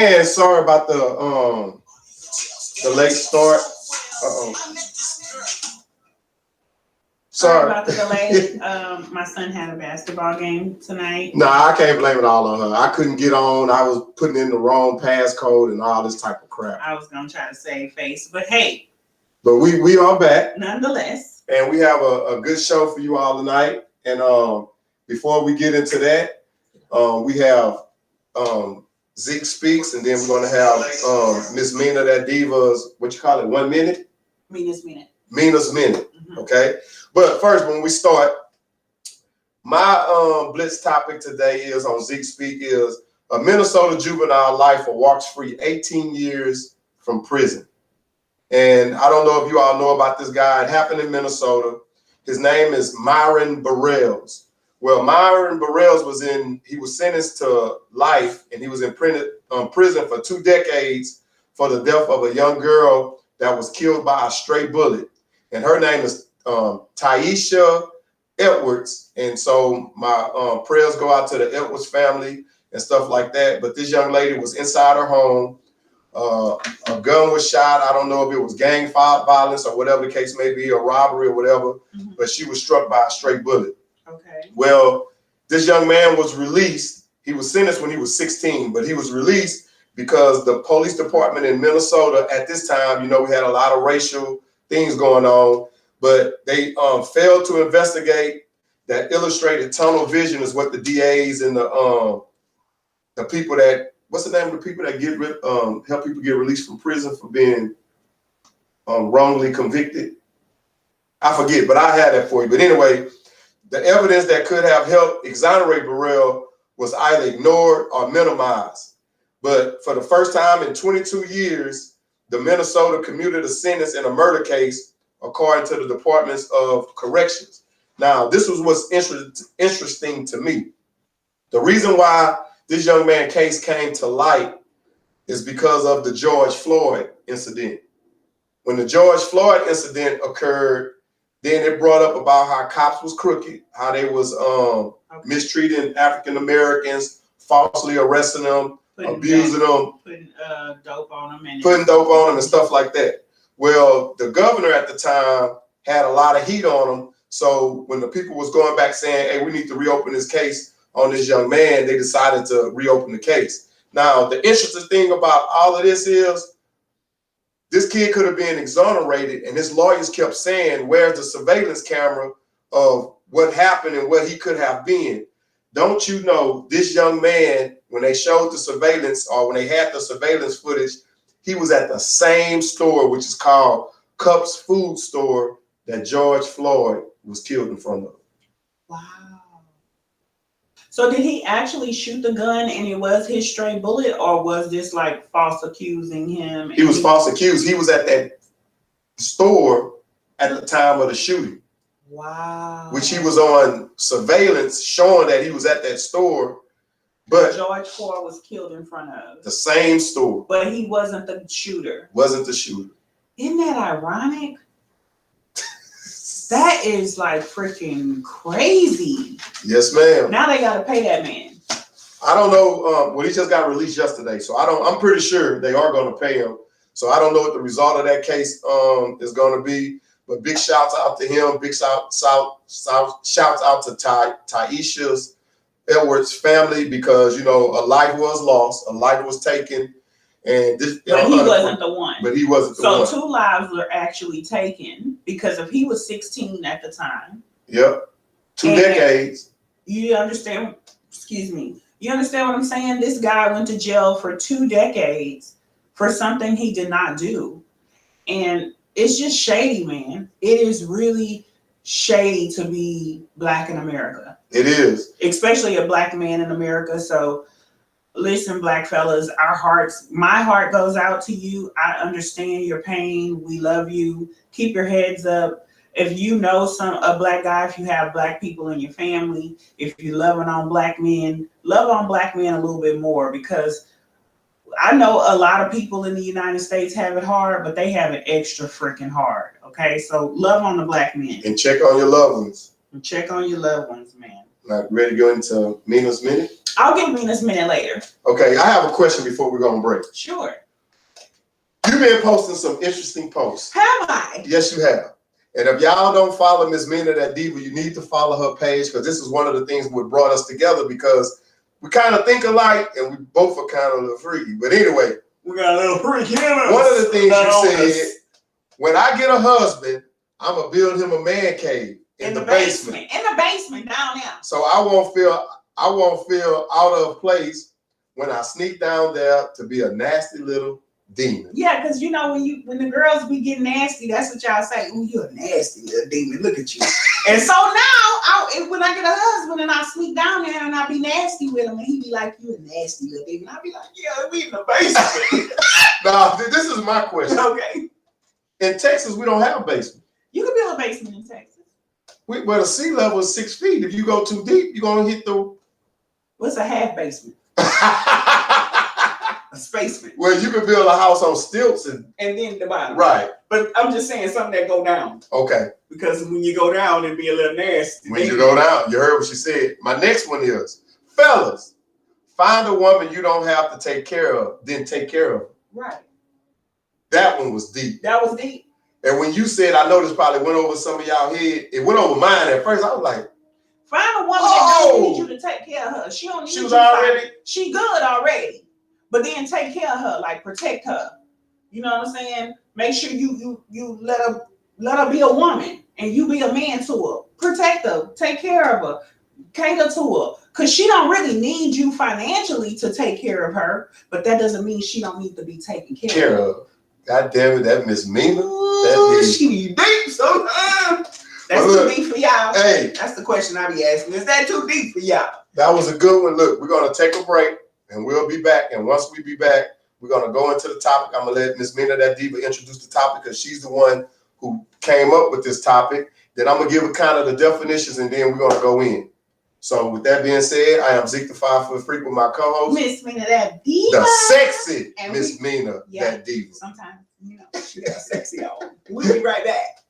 And sorry about the late start. Sorry about the delay. My son had a basketball game tonight. Nah, I can't blame it all on her. I couldn't get on. I was putting in the wrong passcode and all this type of crap. I was gonna try to save face, but hey. But we are back. Nonetheless. And we have a good show for you all tonight. And before we get into that, we have Zeke Speaks, and then we're going to have Miss Meena, that Diva's, what you call it, 1 minute? Meena's Minute. Meena's Minute, okay? But first, when we start, my blitz topic today is on Zeke Speak is a Minnesota juvenile lifer walks free 18 years from prison. And I don't know if you all know about this guy. It happened in Minnesota. His name is Myron Burrells. Well, Myron Burrells he was sentenced to life, and he was in prison for 2 decades for the death of a young girl that was killed by a stray bullet. And her name is Taisha Edwards. And so my prayers go out to the Edwards family and stuff like that. But this young lady was inside her home. A gun was shot. I don't know if it was gang violence or whatever the case may be, a robbery or whatever, but she was struck by a stray bullet. Okay. Well, this young man was released. He was sentenced when he was 16, but he was released because the police department in Minnesota at this time, we had a lot of racial things going on, but they failed to investigate. That illustrated tunnel vision is what the DAs and the people that, what's the name of the people that help people get released from prison for being wrongly convicted? I forget, but I had that for you. But anyway, the evidence that could have helped exonerate Burrell was either ignored or minimized. But for the first time in 22 years, the Minnesota commuted a sentence in a murder case, according to the Departments of Corrections. Now, this was what's interesting to me. The reason why this young man's case came to light is because of the George Floyd incident. When the George Floyd incident occurred, then it brought up about how cops was crooked, how they was mistreating African Americans, falsely arresting them, abusing them, putting dope on them, and stuff like that. Well, the governor at the time had a lot of heat on him. So when the people was going back saying, "Hey, we need to reopen this case on this young man," they decided to reopen the case. Now, the interesting thing about all of this is this kid could have been exonerated, and his lawyers kept saying, "Where's the surveillance camera of what happened and what he could have been?" Don't you know, this young man, when they showed the surveillance or when they had the surveillance footage, he was at the same store, which is called Cups Food Store, that George Floyd was killed in front of. Wow. So did he actually shoot the gun and it was his stray bullet, or was this like false accusing him? He was false accused. He was at that store at the time of the shooting. Wow. Which he was on surveillance showing that he was at that store. But George Floyd was killed in front of the same store. But he wasn't the shooter. Wasn't the shooter. Isn't that ironic? That is like freaking crazy. Yes, ma'am. Now they gotta pay that man. I don't know. Well, he just got released yesterday, so I'm pretty sure they are going to pay him. So I don't know what the result of that case is going to be. But big shouts out to him. Big shouts out to Taisha Edwards' family, because a life was lost, a life was taken, and this. But he wasn't the one. But he wasn't the one. So 2 lives were actually taken, because if he was 16 at the time. Yep. 2 decades. You understand? Excuse me. You understand what I'm saying? This guy went to jail for 2 decades for something he did not do, and it's just shady, man. It is really shady to be Black in America. It is. Especially a Black man in America. So listen, Black fellas, my heart goes out to you. I understand your pain. We love you. Keep your heads up. If you know a Black guy, if you have Black people in your family, if you're loving on Black men, love on Black men a little bit more, because I know a lot of people in the United States have it hard, but they have it extra freaking hard. Okay, so love on the Black men. And check on your loved ones. And check on your loved ones, man. Like, ready to go into Mina's Minute? I'll give Mina's Minute later. Okay, I have a question before we go on break. Sure. You've been posting some interesting posts. Have I? Yes, you have. And if y'all don't follow Miss Mina That Diva, you need to follow her page, because this is one of the things that brought us together, because we kind of think alike and we both are kind of a little freaky. But anyway, we got a little freaky in us. One of the things you said, when I get a husband, I'm going to build him a man cave in the basement. In the basement, down there. So I won't feel out of place when I sneak down there to be a nasty little demon. Yeah, because you know when the girls be getting nasty, that's what y'all say. Oh, you're a nasty little demon. Look at you. And so now, when I get a husband and I sneak down there and I be nasty with him, and he be like, "You a nasty little demon." I be like, "Yeah, we in the basement." Now, this is my question. Okay. In Texas, we don't have a basement. You can build a basement in Texas. But the sea level is 6 feet. If you go too deep, you're gonna hit the. What's a half basement? A spacement. Well, you can build a house on stilts and then the bottom. Right. But I'm just saying something that go down. Okay. Because when you go down, it'd be a little nasty. When you go down, you heard what she said. My next one is, fellas, find a woman you don't have to take care of, then take care of her. Right. That one was deep. That was deep. And when you said, I know this probably went over some of y'all head, it went over mine at first. I was like, find a woman that doesn't need you to take care of her. She don't need she you was already. She good already. But then take care of her, like protect her. You know what I'm saying? Make sure you let her be a woman and you be a man to her. Protect her, take care of her, cater to her. Because she don't really need you financially to take care of her, but that doesn't mean she don't need to be taken care of. God damn it, that Miss Mina. She be deep sometimes. That's too deep for y'all. Hey. That's the question I be asking. Is that too deep for y'all? That was a good one. Look, we're going to take a break and we'll be back. And once we be back, we're going to go into the topic. I'm going to let Miss Mina That Diva introduce the topic because she's the one who came up with this topic. Then I'm going to give her kind of the definitions and then we're going to go in. So with that being said, I am Zeke the 5-foot freak with my co-host. Miss Mina That Diva. The sexy Miss Mina That Diva. Sometimes, you know, she got sexy on. We'll be right back.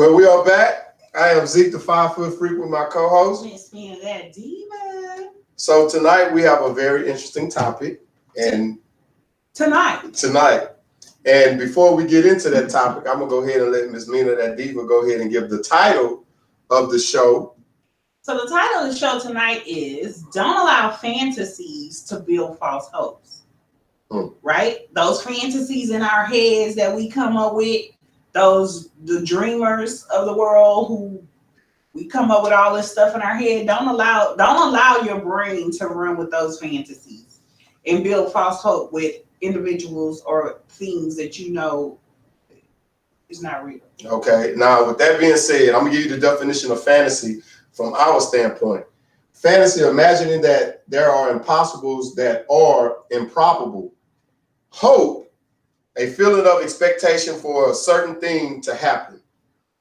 Well, we are back. I am Zeke, the 5-foot freak, with my co-host. Miss me that diva. So tonight we have a very interesting topic, and tonight. And before we get into that topic, I'm gonna go ahead and let Miss Mina, that diva, go ahead and give the title of the show. So the title of the show tonight is "Don't Allow Fantasies to Build False Hopes." Right? Those fantasies in our heads that we come up with, the dreamers of the world who we come up with all this stuff in our head. Don't allow your brain to run with those fantasies and build false hope with individuals or things that you know is not real. Okay. Now, with that being said, I'm gonna give you the definition of fantasy from our standpoint. Fantasy, imagining that there are impossibles that are improbable. Hope, a feeling of expectation for a certain thing to happen.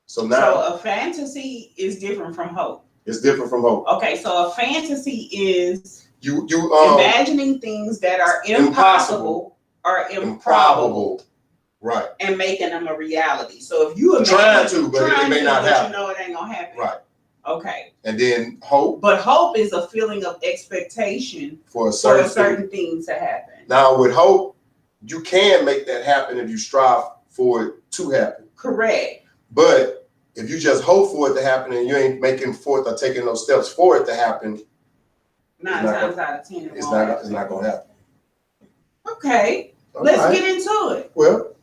So a fantasy is different from hope. It's different from hope. Okay, so a fantasy is you imagining things that are impossible or improbable. Right. And making them a reality. So if you imagine but it may not happen. You know it ain't gonna happen. Right. Okay. And then hope. But hope is a feeling of expectation for a certain thing to happen. Now with hope, you can make that happen if you strive for it to happen. Correct. But if you just hope for it to happen and you ain't making forth or taking those steps for it to happen, 9 times out of 10, it's not gonna happen. Okay. Let's get into it. Well,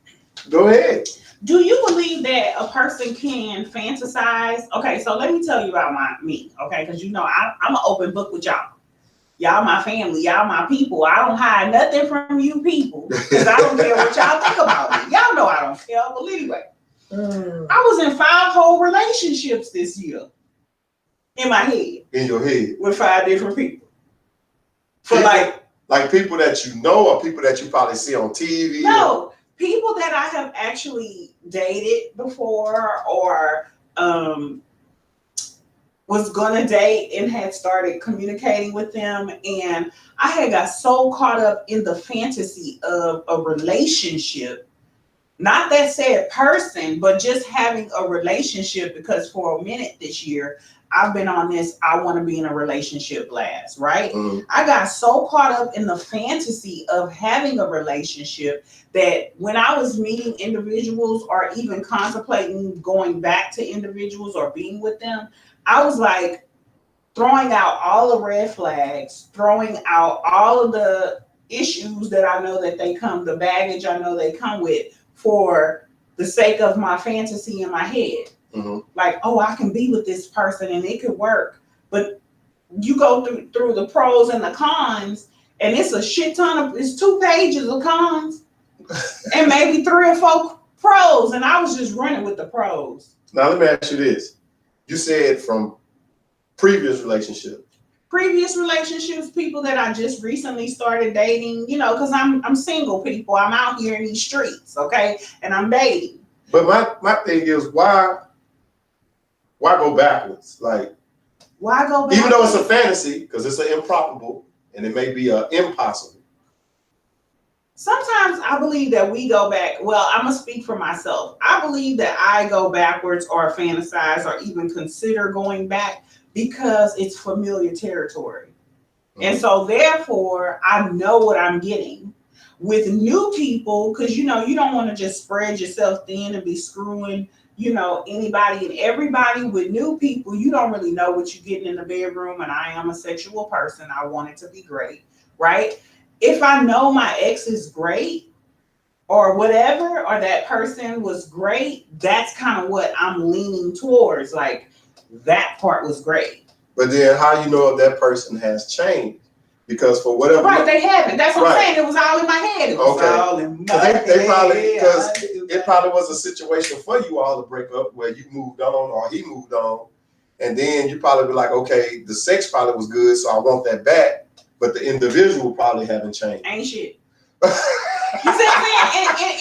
go ahead. Do you believe that a person can fantasize? Okay, so let me tell you about me, okay? Because you know I'm an open book with y'all. Y'all my family, y'all my people. I don't hide nothing from you people because I don't care what y'all think about me. Y'all know I don't care. Well, anyway, I was in 5 whole relationships this year in my head. In your head. With 5 different people. For like people that you know or people that you probably see on TV? No, people that I have actually dated before or was gonna date and had started communicating with them, and I had got so caught up in the fantasy of a relationship, not that said person, but just having a relationship, because for a minute this year I've been on this I want to be in a relationship blast, right? I got so caught up in the fantasy of having a relationship that when I was meeting individuals or even contemplating going back to individuals or being with them, I was like throwing out all the red flags, throwing out all of the issues that I know that the baggage I know they come with for the sake of my fantasy in my head. Like, oh, I can be with this person and it could work. But you go through the pros and the cons, and it's a shit ton it's 2 pages of cons and maybe 3 or 4 pros. And I was just running with the pros. Now let me ask you this. You said from previous relationships, people that I just recently started dating, you know, because I'm single, people. I'm out here in these streets, okay? And I'm dating. But my thing is, why go backwards? Like, why go backwards? Even though it's a fantasy, because it's an improbable and it may be an impossible. Sometimes I believe that we go back. Well, I'm going to speak for myself. I believe that I go backwards or fantasize or even consider going back because it's familiar territory. And so therefore, I know what I'm getting. With new people, because, you know, you don't want to just spread yourself thin and be screwing, you know, anybody and everybody. With new people, you don't really know what you're getting in the bedroom. And I am a sexual person. I want it to be great, right? If I know my ex is great or whatever, or that person was great, that's kind of what I'm leaning towards. Like, that part was great. But then how you know if that person has changed? Because for whatever. Right, they haven't. That's what I'm saying. It was all in my head. It was all in my head. Because it probably was a situation for you all to break up where you moved on or he moved on. And then you probably be like, okay, the sex probably was good, so I want that back. But the individual probably haven't changed. Ain't shit. You see what I'm saying?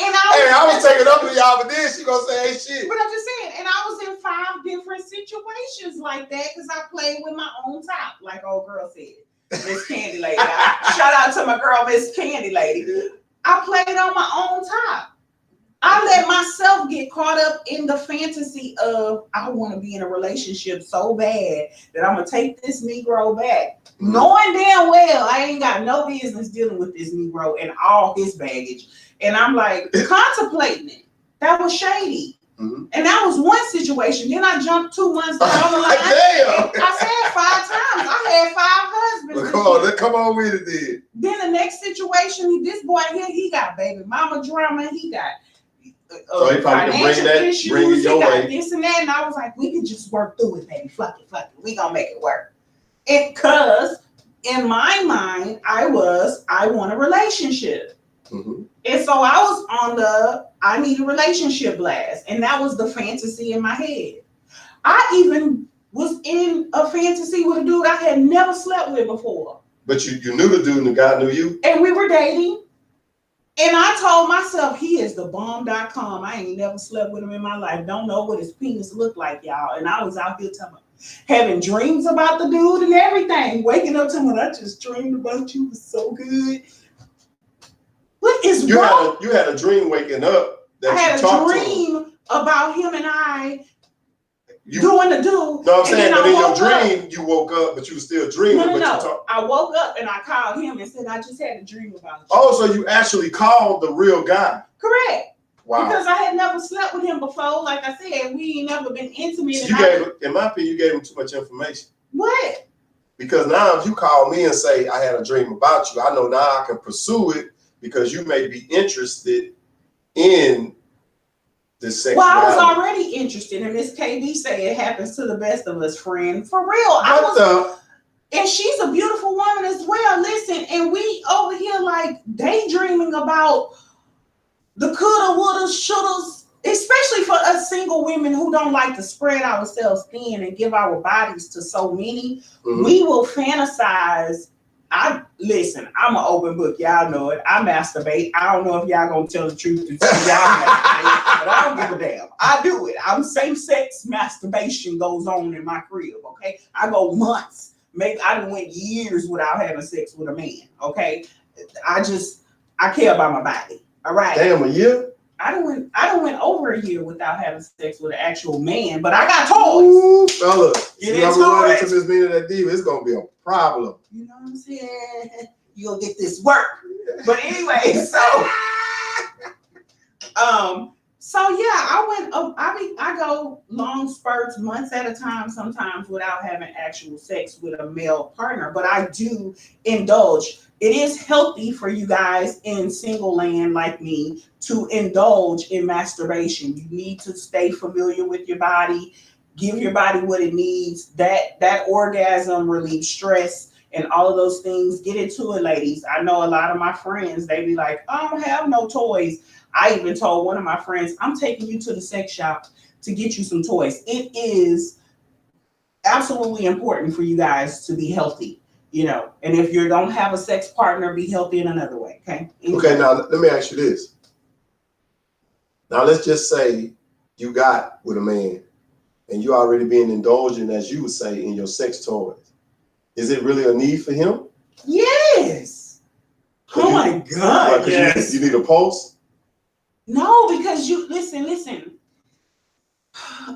I was taking up to y'all, but then she gonna say ain't shit. But I'm just saying, and I was in 5 different situations like that because I played with my own top, like old girl said. Miss Candy Lady. Shout out to my girl, Miss Candy Lady. I played on my own top. I let myself get caught up in the fantasy of I want to be in a relationship so bad that I'm gonna take this Negro back, knowing damn well I ain't got no business dealing with this Negro and all his baggage. And I'm like contemplating it. That was shady. And that was one situation. Then I jumped 2 months down the line. Damn. I said 5 times. I had 5 husbands. Well, come on with it then. Then the next situation, this boy here, he got baby mama drama. He got so he probably can bring it your way. This and that. And I was like, we can just work through it, baby. Fuck it. We gonna make it work. Because in my mind, I want a relationship. And so I was on the I need a relationship blast. And that was the fantasy in my head. I even was in a fantasy with a dude I had never slept with before. But you knew the dude and the guy knew you? And we were dating. And I told myself, he is the bomb.com. I ain't never slept with him in my life. Don't know what his penis looked like, y'all. And I was out here having dreams about the dude and everything. Waking up to him, I just dreamed about you. It was so good. What is wrong? You had a dream waking up that I had a dream about him and I doing the do. No, I'm saying, but in your dream, you woke up, but you were still dreaming. No. I woke up and I called him and said, I just had a dream about you. Oh, so you actually called the real guy? Correct. Wow. Because I had never slept with him before. Like I said, we ain't never been intimate. In my opinion, you gave him too much information. What? Because now if you call me and say, I had a dream about you, I know now I can pursue it because you may be interested in this sexuality. Well, I was already interested, and Miss KB say it happens to the best of us, friend. For real. And she's a beautiful woman as well. Listen, and we over here like daydreaming about the coulda, woulda, shouldas, especially for us single women who don't like to spread ourselves thin and give our bodies to so many. We will fantasize. Listen, I'm an open book. Y'all know it. I masturbate. I don't know if y'all gonna tell the truth to y'all masturbate, but I don't give a damn. I do it. Same-sex masturbation goes on in my crib, okay? I go months. Maybe I done went years without having sex with a man, okay? I care about my body, all right? Damn, a year? I done went over a year without having sex with an actual man, but I got toys. Ooh, fella. You ever run into Miss Meekand Diva, it's gonna be a problem. You know what I'm saying? You'll get this work. But anyway, so yeah, I go long spurts, months at a time, sometimes without having actual sex with a male partner, but I do indulge. It is healthy for you guys in single land like me to indulge in masturbation. You need to stay familiar with your body, give your body what it needs. That orgasm relieves stress and all of those things. Get into it, ladies. I know a lot of my friends, they be like, I don't have no toys. I even told one of my friends, I'm taking you to the sex shop to get you some toys. It is absolutely important for you guys to be healthy. You know, and if you don't have a sex partner, be healthy in another way, okay? Okay, now let me ask you this. Now let's just say you got with a man and you already being indulgent, as you would say, in your sex toys. Is it really a need for him? Yes. Oh my God, yes. You need a pulse? No, because you, listen.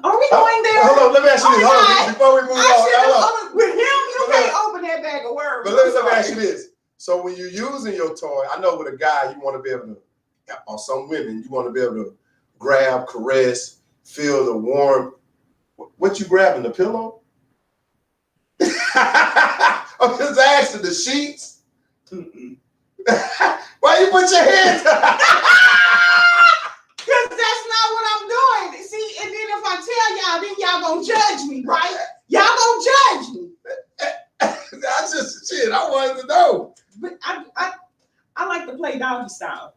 Are we going there? Hold on, let me ask you this. Hold on, before we move on. With him, you can't open that bag of worms. But let me ask you this. So when you're using your toy, I know with a guy, you want to be able to, or some women, you want to be able to grab, caress, feel the warmth. What you grabbing, the pillow? I'm just asking, the sheets? Why you put your hands Because that's not what I'm doing. See, and then if I tell y'all, then y'all gonna judge me, right? Y'all gonna judge me. That's just shit. I wanted to know. But I like to play doggy style.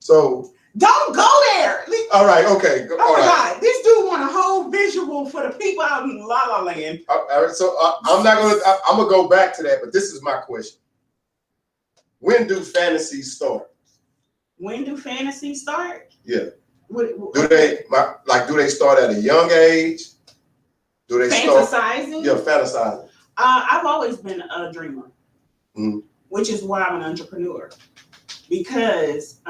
So don't go there. All right, okay. Oh my God, this dude want a whole visual for the people out in La La Land. All right, so I'm gonna go back to that, but this is my question. When do fantasies start? When do fantasies start? Yeah. Do they start at a young age? Do they fantasizing? Yeah, fantasizing. I've always been a dreamer, which is why I'm an entrepreneur. Because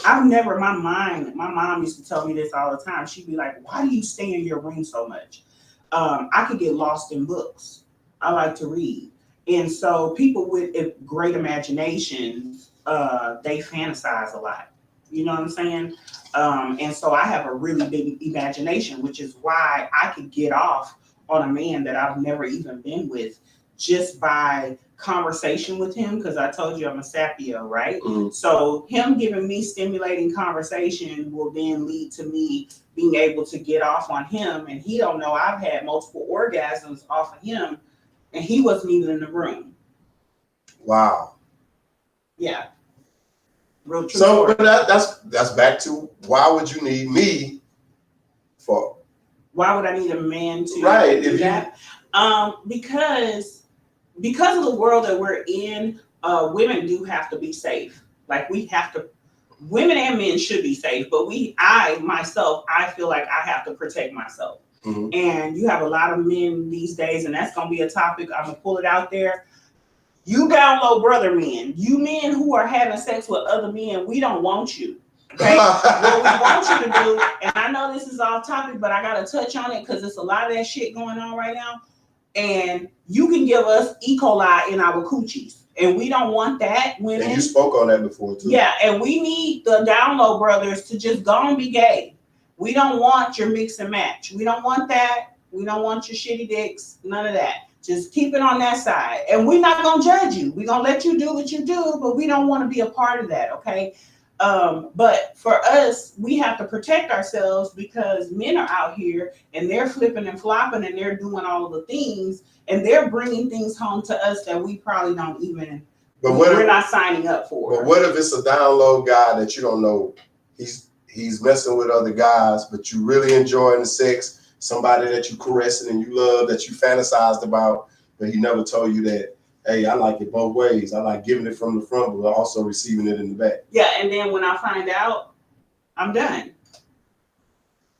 I've never, my mom used to tell me this all the time. She'd be like, why do you stay in your room so much? I could get lost in books. I like to read. And so people with great imaginations, they fantasize a lot. You know what I'm saying? And so I have a really big imagination, which is why I could get off on a man that I've never even been with just by conversation with him, because I told you I'm a sapio, right? Mm-hmm. So him giving me stimulating conversation will then lead to me being able to get off on him, and he don't know I've had multiple orgasms off of him, and he wasn't even in the room. Wow. Yeah. Real true. So but that's back to why would you need me for? Why would I need a man to right do if that? Because of the world that we're in, women do have to be safe. Like we have to, women and men should be safe, but I feel like I have to protect myself. Mm-hmm. And you have a lot of men these days, and that's going to be a topic. I'm going to pull it out there. You down low brother men, you men who are having sex with other men, we don't want you. Okay? What we want you to do, and I know this is off topic, but I got to touch on it because there's a lot of that shit going on right now. And you can give us E. coli in our coochies. And we don't want that, women. And you spoke on that before, too. Yeah, and we need the down low brothers to just go and be gay. We don't want your mix and match. We don't want that. We don't want your shitty dicks. None of that. Just keep it on that side. And we're not going to judge you. We're going to let you do what you do, but we don't want to be a part of that, okay? But for us, we have to protect ourselves because men are out here and they're flipping and flopping and they're doing all of the things and they're bringing things home to us that we probably don't even, we're not signing up for. But what if it's a down low guy that you don't know? He's messing with other guys, but you really enjoying the sex, somebody that you caressing and you love, that you fantasized about, but he never told you that, hey, I like it both ways. I like giving it from the front, but also receiving it in the back. Yeah, and then when I find out, I'm done.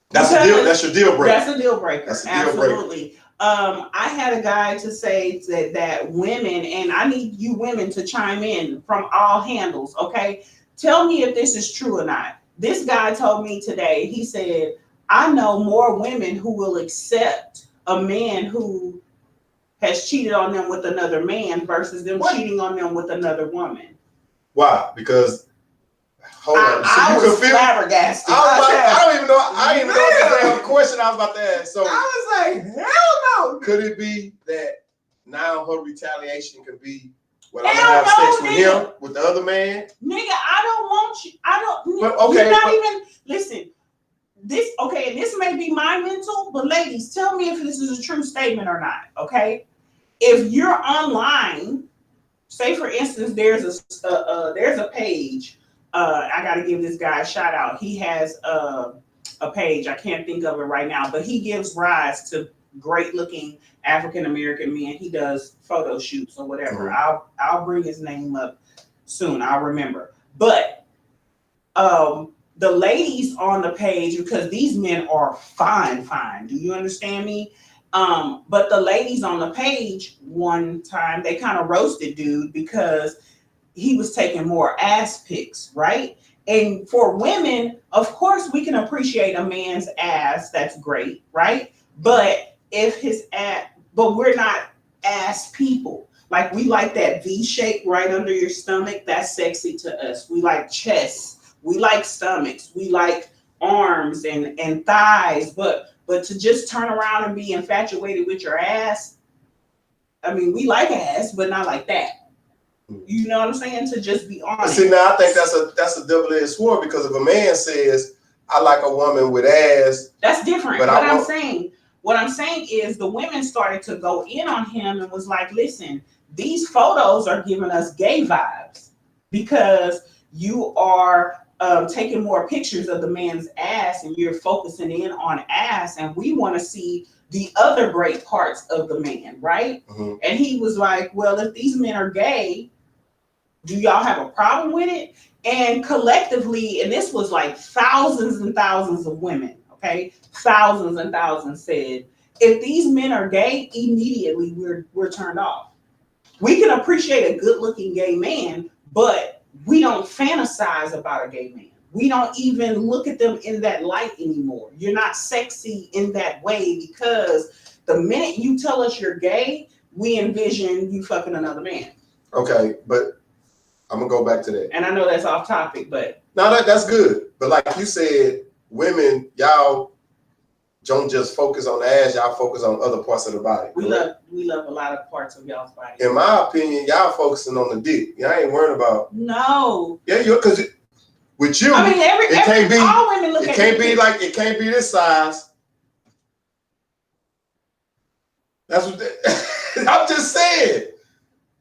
That's your deal breaker. That's a deal breaker. That's a deal Absolutely. breaker. I had a guy to say that women, and I need you women to chime in from all handles, okay? Tell me if this is true or not. This guy told me today, he said, I know more women who will accept a man who has cheated on them with another man versus them cheating on them with another woman. Why? Because hold on. So I was flabbergasted. I don't even know. I didn't even know the damn question I was about to ask. So I was like, hell no. Could it be that now her retaliation could be, well, I'm gonna have sex with him, with the other man? Nigga, I don't want you. I don't. But, okay, you're not even listen. This okay, and this may be my mental, but ladies, tell me if this is a true statement or not. Okay, if you're online, say for instance, there's a page. I got to give this guy a shout out. He has a page. I can't think of it right now, but he gives rise to great looking African American men. He does photo shoots or whatever. Mm-hmm. I'll bring his name up soon. I'll remember. But the ladies on the page, because these men are fine. Do you understand me? But the ladies on the page, one time they kind of roasted dude because he was taking more ass pics, right? And for women, of course, we can appreciate a man's ass. That's great, right? But if his ass, but we're not ass people. Like we like that V shape right under your stomach. That's sexy to us. We like chests. We like stomachs. We like arms and thighs. But to just turn around and be infatuated with your ass, I mean, we like ass, but not like that. You know what I'm saying? To just be honest. See, now I think that's a double-edged sword, because if a man says, I like a woman with ass, that's different. But what I'm saying is the women started to go in on him and was like, listen, these photos are giving us gay vibes because you are taking more pictures of the man's ass and you're focusing in on ass, and we want to see the other great parts of the man, right? Mm-hmm. And he was like, well, if these men are gay, do y'all have a problem with it? And collectively, and this was like thousands and thousands of women, okay? Thousands and thousands said, if these men are gay, immediately we're turned off. We can appreciate a good-looking gay man, but we don't fantasize about a gay man. we don't even look at them in that light anymore. You're not sexy in that way because the minute you tell us you're gay, we envision you fucking another man. Okay, but I'm gonna go back to that. And I know that's off topic, but no, that's good. But like you said, women, y'all don't just focus on the ass, y'all focus on other parts of the body. We love a lot of parts of y'all's body. In my opinion, y'all focusing on the dick. Y'all ain't worried about. No. Yeah, because with you, I mean, it can't be. All women look it at can't be like it can't be this size. That's what I'm just saying.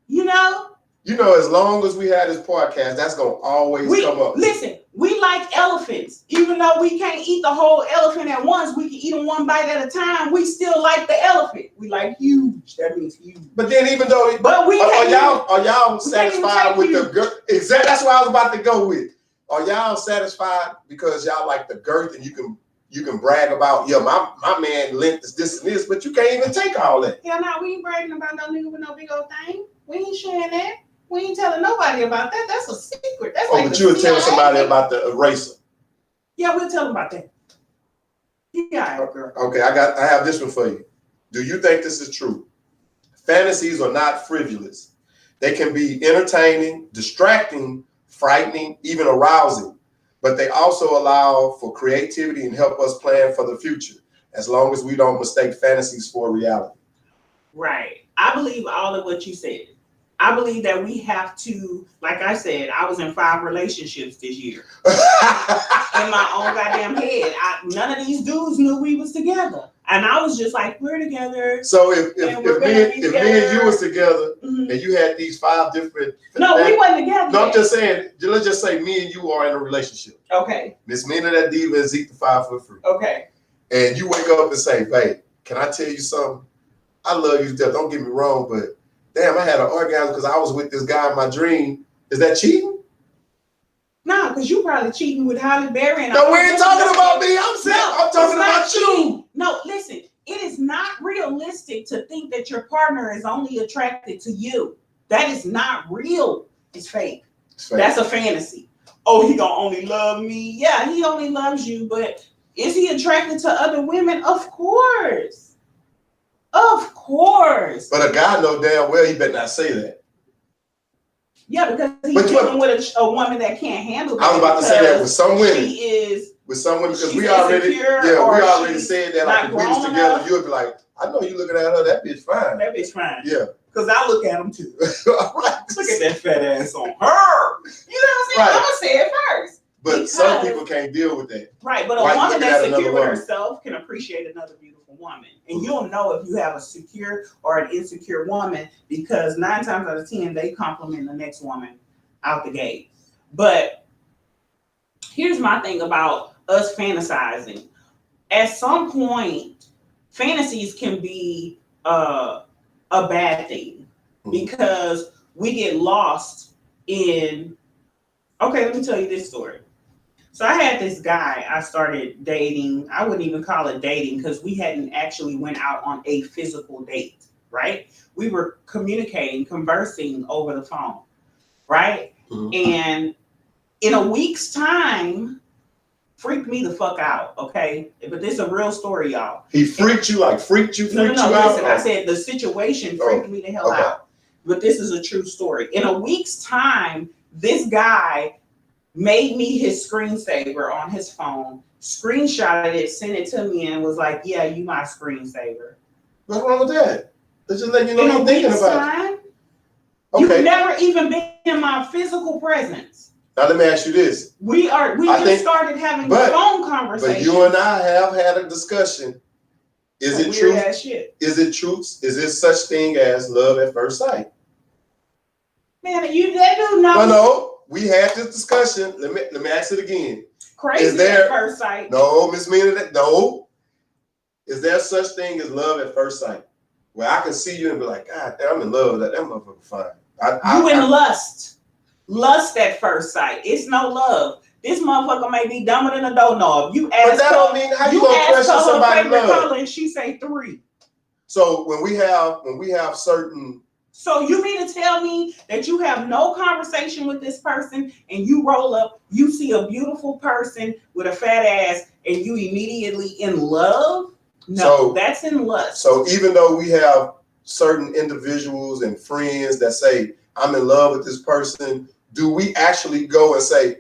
You know. You know, as long as we have this podcast, that's gonna always come up. Listen, we like elephants. Even though we can't eat the whole elephant at once, we can eat them one bite at a time. We still like the elephant. We like huge. That means huge. But then, even though, but we are y'all satisfied with the girth? Exactly. That's what I was about to go with. Are y'all satisfied because y'all like the girth and you can brag about, yeah, my man length is this and this, but you can't even take all that. Hell no, we ain't bragging about no nigga with no big old thing. We ain't sharing that. We ain't telling nobody about that. That's a secret. That's like but you would tell somebody about the eraser. Yeah, we'll tell them about that. Yeah, girl. Okay, I have this one for you. Do you think this is true? Fantasies are not frivolous. They can be entertaining, distracting, frightening, even arousing, but they also allow for creativity and help us plan for the future, as long as we don't mistake fantasies for reality. Right. I believe all of what you said. I believe that we have to, like I said, I was in 5 relationships this year. In my own goddamn head. None of these dudes knew we was together. And I was just like, we're together. So if me and you was together, mm-hmm. and you had these 5 different... No, we wasn't together. No, I'm just saying, let's just say me and you are in a relationship. Okay. Miss MeekandZeke, Diva, and Zeke the 5'3". Okay. And you wake up and say, babe, can I tell you something? I love you to death. Don't get me wrong, but damn, I had an orgasm because I was with this guy in my dream. Is that cheating? No, because you probably cheating with Holly Berry. No, we ain't talking about me. I'm talking about you. No, listen. It is not realistic to think that your partner is only attracted to you. That is not real. It's fake. That's a fantasy. Oh, he gonna only love me. Yeah, he only loves you, but is he attracted to other women? Of course. Of course. But a guy know damn well he better not say that. Yeah, because he's dealing with a woman that can't handle that. I was about to say that with some women. She is with some women because we already said that like if we was together, you would be like, I know you looking at her, that bitch fine. That bitch fine. Yeah. Because I look at him too. Right. Look at that fat ass on her. You know what I'm saying? Right. I'm gonna say it first. But some people can't deal with that. Right, but a woman that's secure with herself can appreciate another beautiful woman. And you'll know if you have a secure or an insecure woman because 9 times out of 10, they compliment the next woman out the gate. But here's my thing about us fantasizing. At some point, fantasies can be a bad thing because we get lost in, okay, let me tell you this story. So I had this guy I started dating. I wouldn't even call it dating because we hadn't actually went out on a physical date, right? We were communicating, conversing over the phone, right? Mm-hmm. And in a week's time, freaked me the fuck out, okay? But this is a real story, y'all. He freaked you out? No, listen, I said the situation freaked me the hell out. But this is a true story. In a week's time, this guy made me his screensaver on his phone, screenshotted it, sent it to me, and was like, yeah, you my screensaver. What's wrong with that? Let's just let you know you're thinking about it. Okay. You've never even been in my physical presence. Now let me ask you this. We just started having a phone conversation. But you and I have had a discussion. Is it true? Is it truth? Is there such thing as love at first sight? Man, that dude knows. No. We had this discussion. Let me ask it again. Crazy at first sight. No, Miss MeekandZeke, no. Is there such thing as love at first sight? Where I can see you and be like, God damn, I'm in love with that motherfucker fine. You in lust. Lust at first sight. It's no love. This motherfucker may be dumber than a doorknob. You ask but that don't mean how you gonna question somebody's love. And she say 3. So when we have certain So you mean to tell me that you have no conversation with this person and you roll up, you see a beautiful person with a fat ass and you immediately in love? No, so, that's in lust. So even though we have certain individuals and friends that say, I'm in love with this person, do we actually go and say,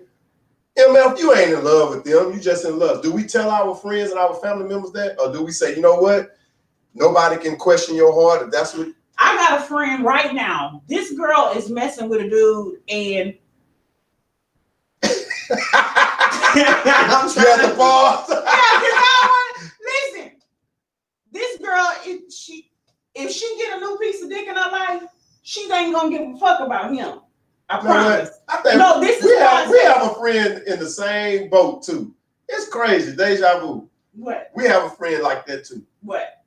MF, you ain't in love with them, you just in love? Do we tell our friends and our family members that? Or do we say, you know what? Nobody can question your heart if that's what... I got a friend right now. This girl is messing with a dude, and I'm trying to pause. Listen, this girl, if she get a new piece of dick in her life, she ain't gonna give a fuck about him. I promise. I think no, this is we have a friend in the same boat too. It's crazy, deja vu. What? We have a friend like that too. What?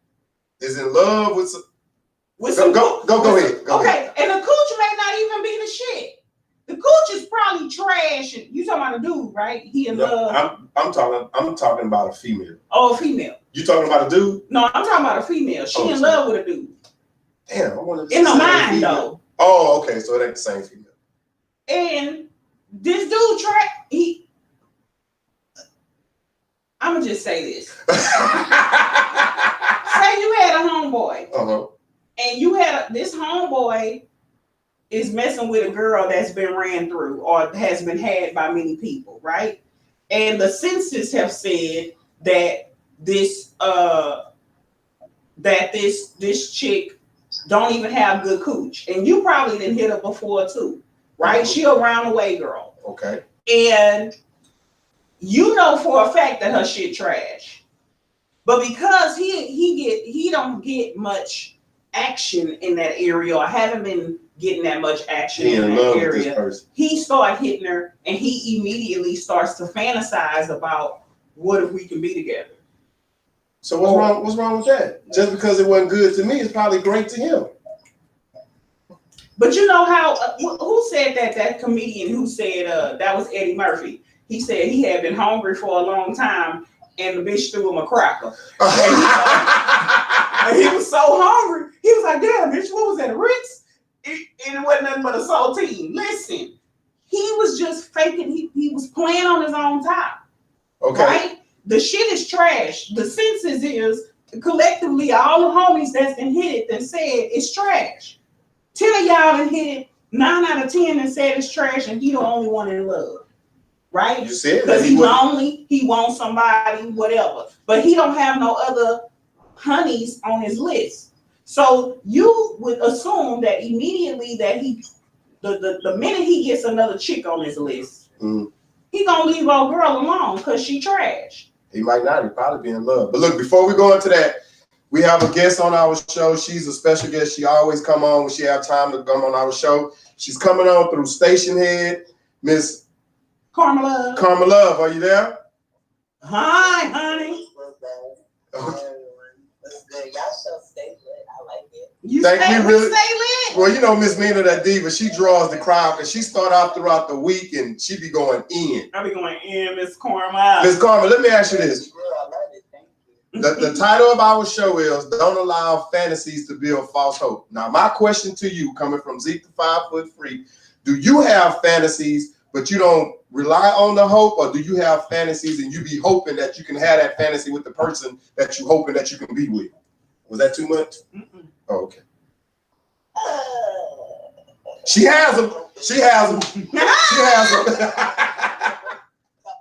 Is in love with some. Go ahead. Go ahead. And the cooch may not even be the shit. The cooch is probably trash. You talking about a dude, right? He in love. I'm talking about a female. Oh, a female. You talking about a dude? No, I'm talking about a female. She in love with a dude. Damn, I wonder if in her mind though. Oh, okay. So it ain't the same female. And this dude I'ma just say this. Say you had a homeboy. Uh-huh. And you had this homeboy is messing with a girl that's been ran through or has been had by many people, right? And the census have said that this chick don't even have good cooch. And you probably didn't hit her before too, right? Mm-hmm. She a round away girl. Okay. And you know for a fact that her shit trash. But because he don't get much action in that area or haven't been getting that much action in that area, he started hitting her and he immediately starts to fantasize about what if we can be together. So what's wrong with that? Just because it wasn't good to me, it's probably great to him. But you know how who said that comedian who said that was Eddie Murphy. He said he had been hungry for a long time and the bitch threw him a cracker. And he was so hungry, he was like, damn, bitch, what was that, a Ritz? And it wasn't nothing but a saltine. Listen, he was just faking, he was playing on his own top. Okay. Right? The shit is trash. The census is collectively all the homies that's been hit it that said it's trash. 10 of y'all done hit it, 9 out of 10 and said it's trash, and he the only one in love. Right? You said because he's lonely, he wants somebody, whatever. But he don't have no other honeys on his list. So you would assume that immediately that the minute he gets another chick on his list, he gonna leave old girl alone because she trash. He might not, he probably be in love. But look, before we go into that, we have a guest on our show. She's a special guest. She always come on when she have time to come on our show. She's coming on through Station Head, Miss Karma Love. Karma Love, are you there? Hi, honey. Y'all show stay lit. I like it. You stay lit? Well, you know Miss Mina, that diva, she draws the crowd because she start out throughout the week and she be going in. I be going in, Miss Karma. Miss Karma, let me ask you this. The title of our show is Don't Allow Fantasies to Build False Hope. Now, my question to you, coming from Zeke the 5 foot free, do you have fantasies but you don't rely on the hope, or do you have fantasies and you be hoping that you can have that fantasy with the person that you hoping that you can be with? Was that too much? Oh, okay. She has them. She has them. She has them. The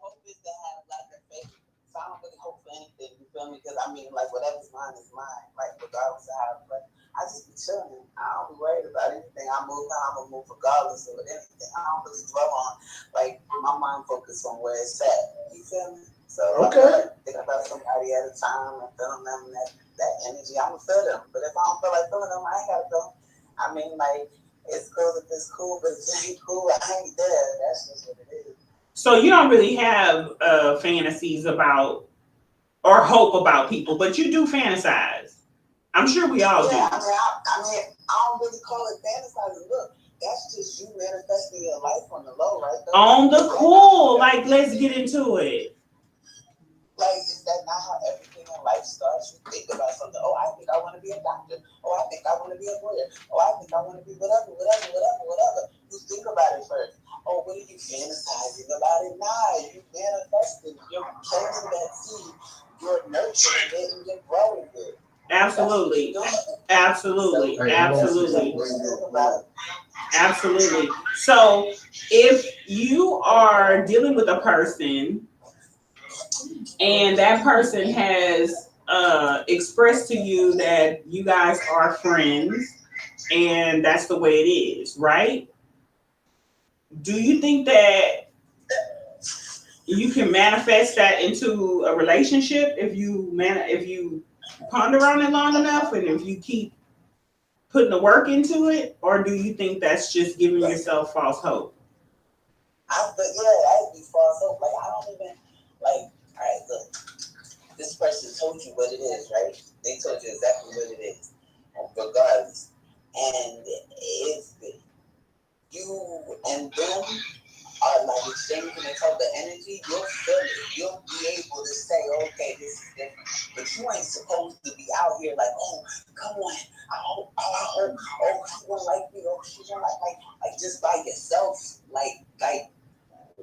hope is to have like a faith. So I don't really hope for anything. You feel me? Because I mean, like whatever's mine is mine. Like regardless of how. But I just be chilling. I don't be worried about anything. I move how I'm gonna move regardless of anything. I don't really dwell on like my mind focus on where it's at. You feel me? So okay. Like, thinking about somebody at a time and feeling them that energy, I'm gonna feel them. But if I don't feel like feeling them, I ain't gotta feel them. I mean, like it's cool if it's cool, but if it ain't cool, I ain't there. That's just what it is. So you don't really have fantasies about or hope about people, but you do fantasize. I'm sure we all do. I mean, I don't really call it fantasizing. Look, that's just you manifesting your life on the low, right? On the cool, like let's get into it. Like, is that not how everything in life starts? You think about something. Oh, I think I want to be a doctor. Oh, I think I want to be a lawyer. Oh, I think I want to be whatever. You think about it first. Oh, what are you fantasizing about it? Nah, you manifesting. You're planting that seed. You're nurturing it and you're growing it. Absolutely. Absolutely. So if you are dealing with a person and that person has expressed to you that you guys are friends and that's the way it is, right? Do you think that you can manifest that into a relationship if you ponder on it long enough and if you keep putting the work into it, or do you think that's just giving yourself false hope? I'd be false hope. Like, I don't even, like, all right, look, this person told you what it is, right? They told you exactly what it is, regardless. And if you and them are like exchanging a type of energy, you'll feel it. You'll be able to say, okay, this is different. But you ain't supposed to be out here like, oh, come on, I hope, oh, she won't like me, oh, she won't like just by yourself, like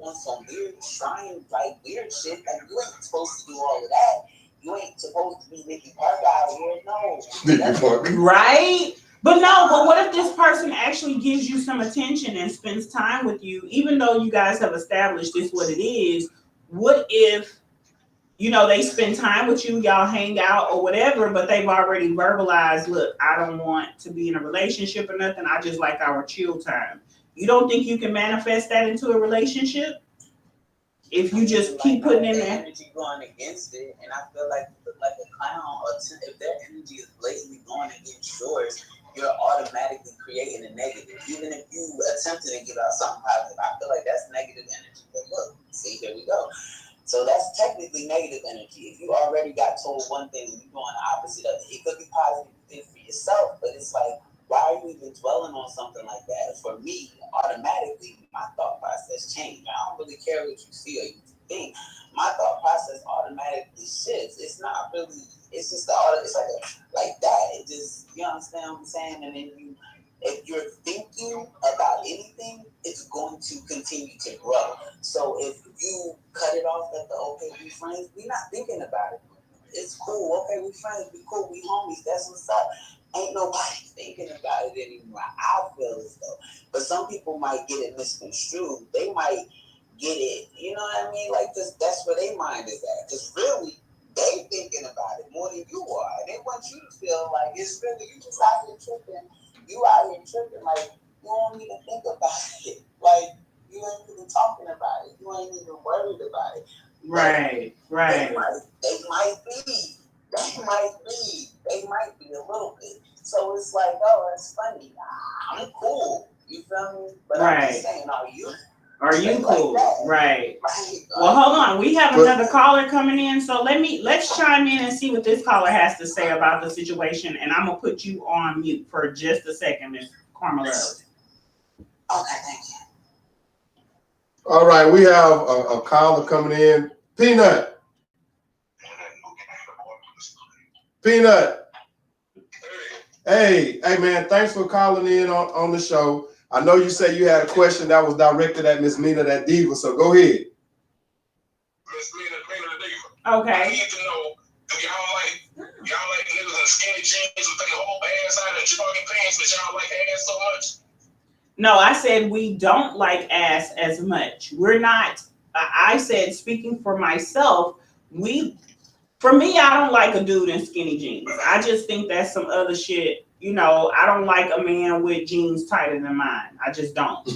on some weird shrine, like weird shit. Like, you ain't supposed to do all of that. You ain't supposed to be Nikki Parker out here, no. Nikki Parker. Right? But what if this person actually gives you some attention and spends time with you, even though you guys have established this what it is? What if, they spend time with you, y'all hang out or whatever, but they've already verbalized, look, I don't want to be in a relationship or nothing. I just like our chill time. You don't think you can manifest that into a relationship? If you just keep putting in there energy going against it, and I feel like a clown, or if their energy is blatantly going against yours, you're automatically creating a negative. Even if you attempted to give out something positive, I feel like that's negative energy. But look, see, here we go. So that's technically negative energy. If you already got told one thing and you're doing the opposite of it, it could be positive for yourself, but it's like, why are you even dwelling on something like that? For me, automatically, my thought process changed. I don't really care what you see or you think. My thought process automatically shifts. It's not really, it's just it's like that. It just, you understand what I'm saying? And then if you're thinking about anything, it's going to continue to grow. So if you cut it off at the okay, we friends, we're not thinking about it. It's cool. Okay, we friends, we cool, we homies, that's what's up. Ain't nobody thinking about it anymore. I feel as though. But some people might get it misconstrued. They might get it, you know what I mean? Like, that's where their mind is at. Because really, they thinking about it more than you are. And they want you to feel like it's really, you just out here tripping. You out here tripping like you don't even think about it. Like, you ain't even talking about it. You ain't even worried about it. Right. They might be a little bit. So it's like, oh, that's funny. I'm cool. You feel me? But I'm just saying, are you cool? Like right. Well, hold on. We have another caller coming in. So let's chime in and see what this caller has to say about the situation. And I'm gonna put you on mute for just a second, Miss Carmelo. Okay, thank you. All right, we have a caller coming in. Peanut. Hey, man, thanks for calling in on the show. I know you said you had a question that was directed at Miss Mina, that diva, so go ahead. Miss Mina the diva. Okay. I need to know, do y'all like niggas in skinny jeans with their whole ass out and jogging pants, but y'all like ass so much? No, I said we don't like ass as much. We're not, I said, speaking for myself, for me, I don't like a dude in skinny jeans. I just think that's some other shit. I don't like a man with jeans tighter than mine. I just don't.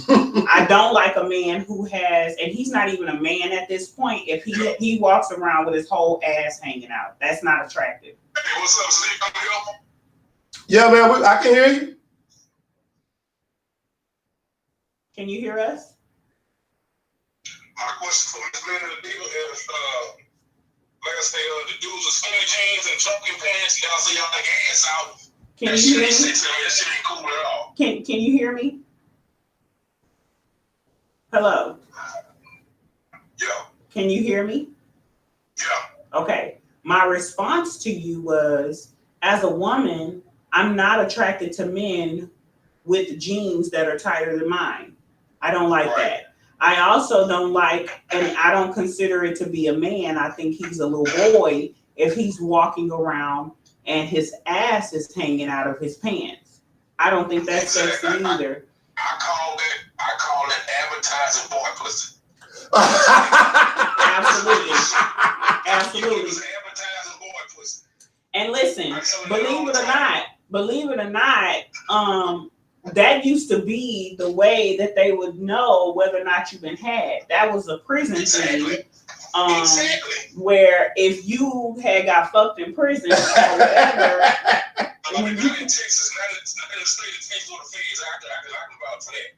I don't like a man who has, and he's not even a man at this point, if he walks around with his whole ass hanging out. That's not attractive. Hey, what's up, Steve? Yeah, man, I can hear you. Can you hear us? My question for Miss Mina the diva is, like I say, the dudes with skinny jeans and jogging pants, y'all say y'all like ass out. Can you hear me? That shit ain't cool at all. Can you hear me? Hello? Yeah. Can you hear me? Yeah. Okay. My response to you was, as a woman, I'm not attracted to men with jeans that are tighter than mine. I don't like that. I also don't like, and I don't consider it to be a man. I think he's a little boy if he's walking around and his ass is hanging out of his pants. I don't think that's sexy either. I call that advertising boy pussy. Absolutely. Absolutely. Advertising boy pussy. And listen, believe it or not, that used to be the way that they would know whether or not you've been had. That was a prison thing. Where if you had got fucked in prison or whatever. Not in Texas, not in the state of Texas or the feds. I can vouch for that.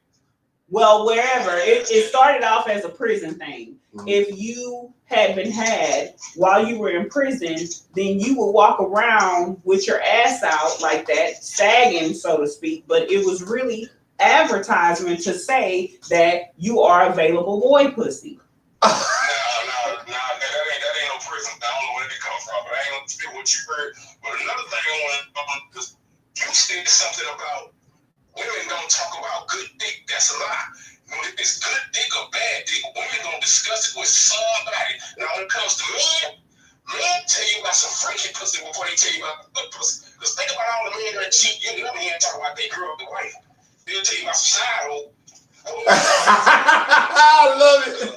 Well, wherever. It started off as a prison thing. If you had been had while you were in prison, then you would walk around with your ass out like that, sagging, so to speak. But it was really advertisement to say that you are available boy pussy. Nah, that ain't no prison. I don't know where they come from, but I ain't gonna speak what you heard. But another thing I want to, you said something about women don't talk about good dick. That's a lie. When it's good dick or bad dick, women gonna discuss it with somebody. Now when it comes to men tell you about some freaky pussy before they tell you about good pussy. Because think about all the men that cheat. You never hear them talk about they girl, the wife. They'll tell you about some side hole. I love it.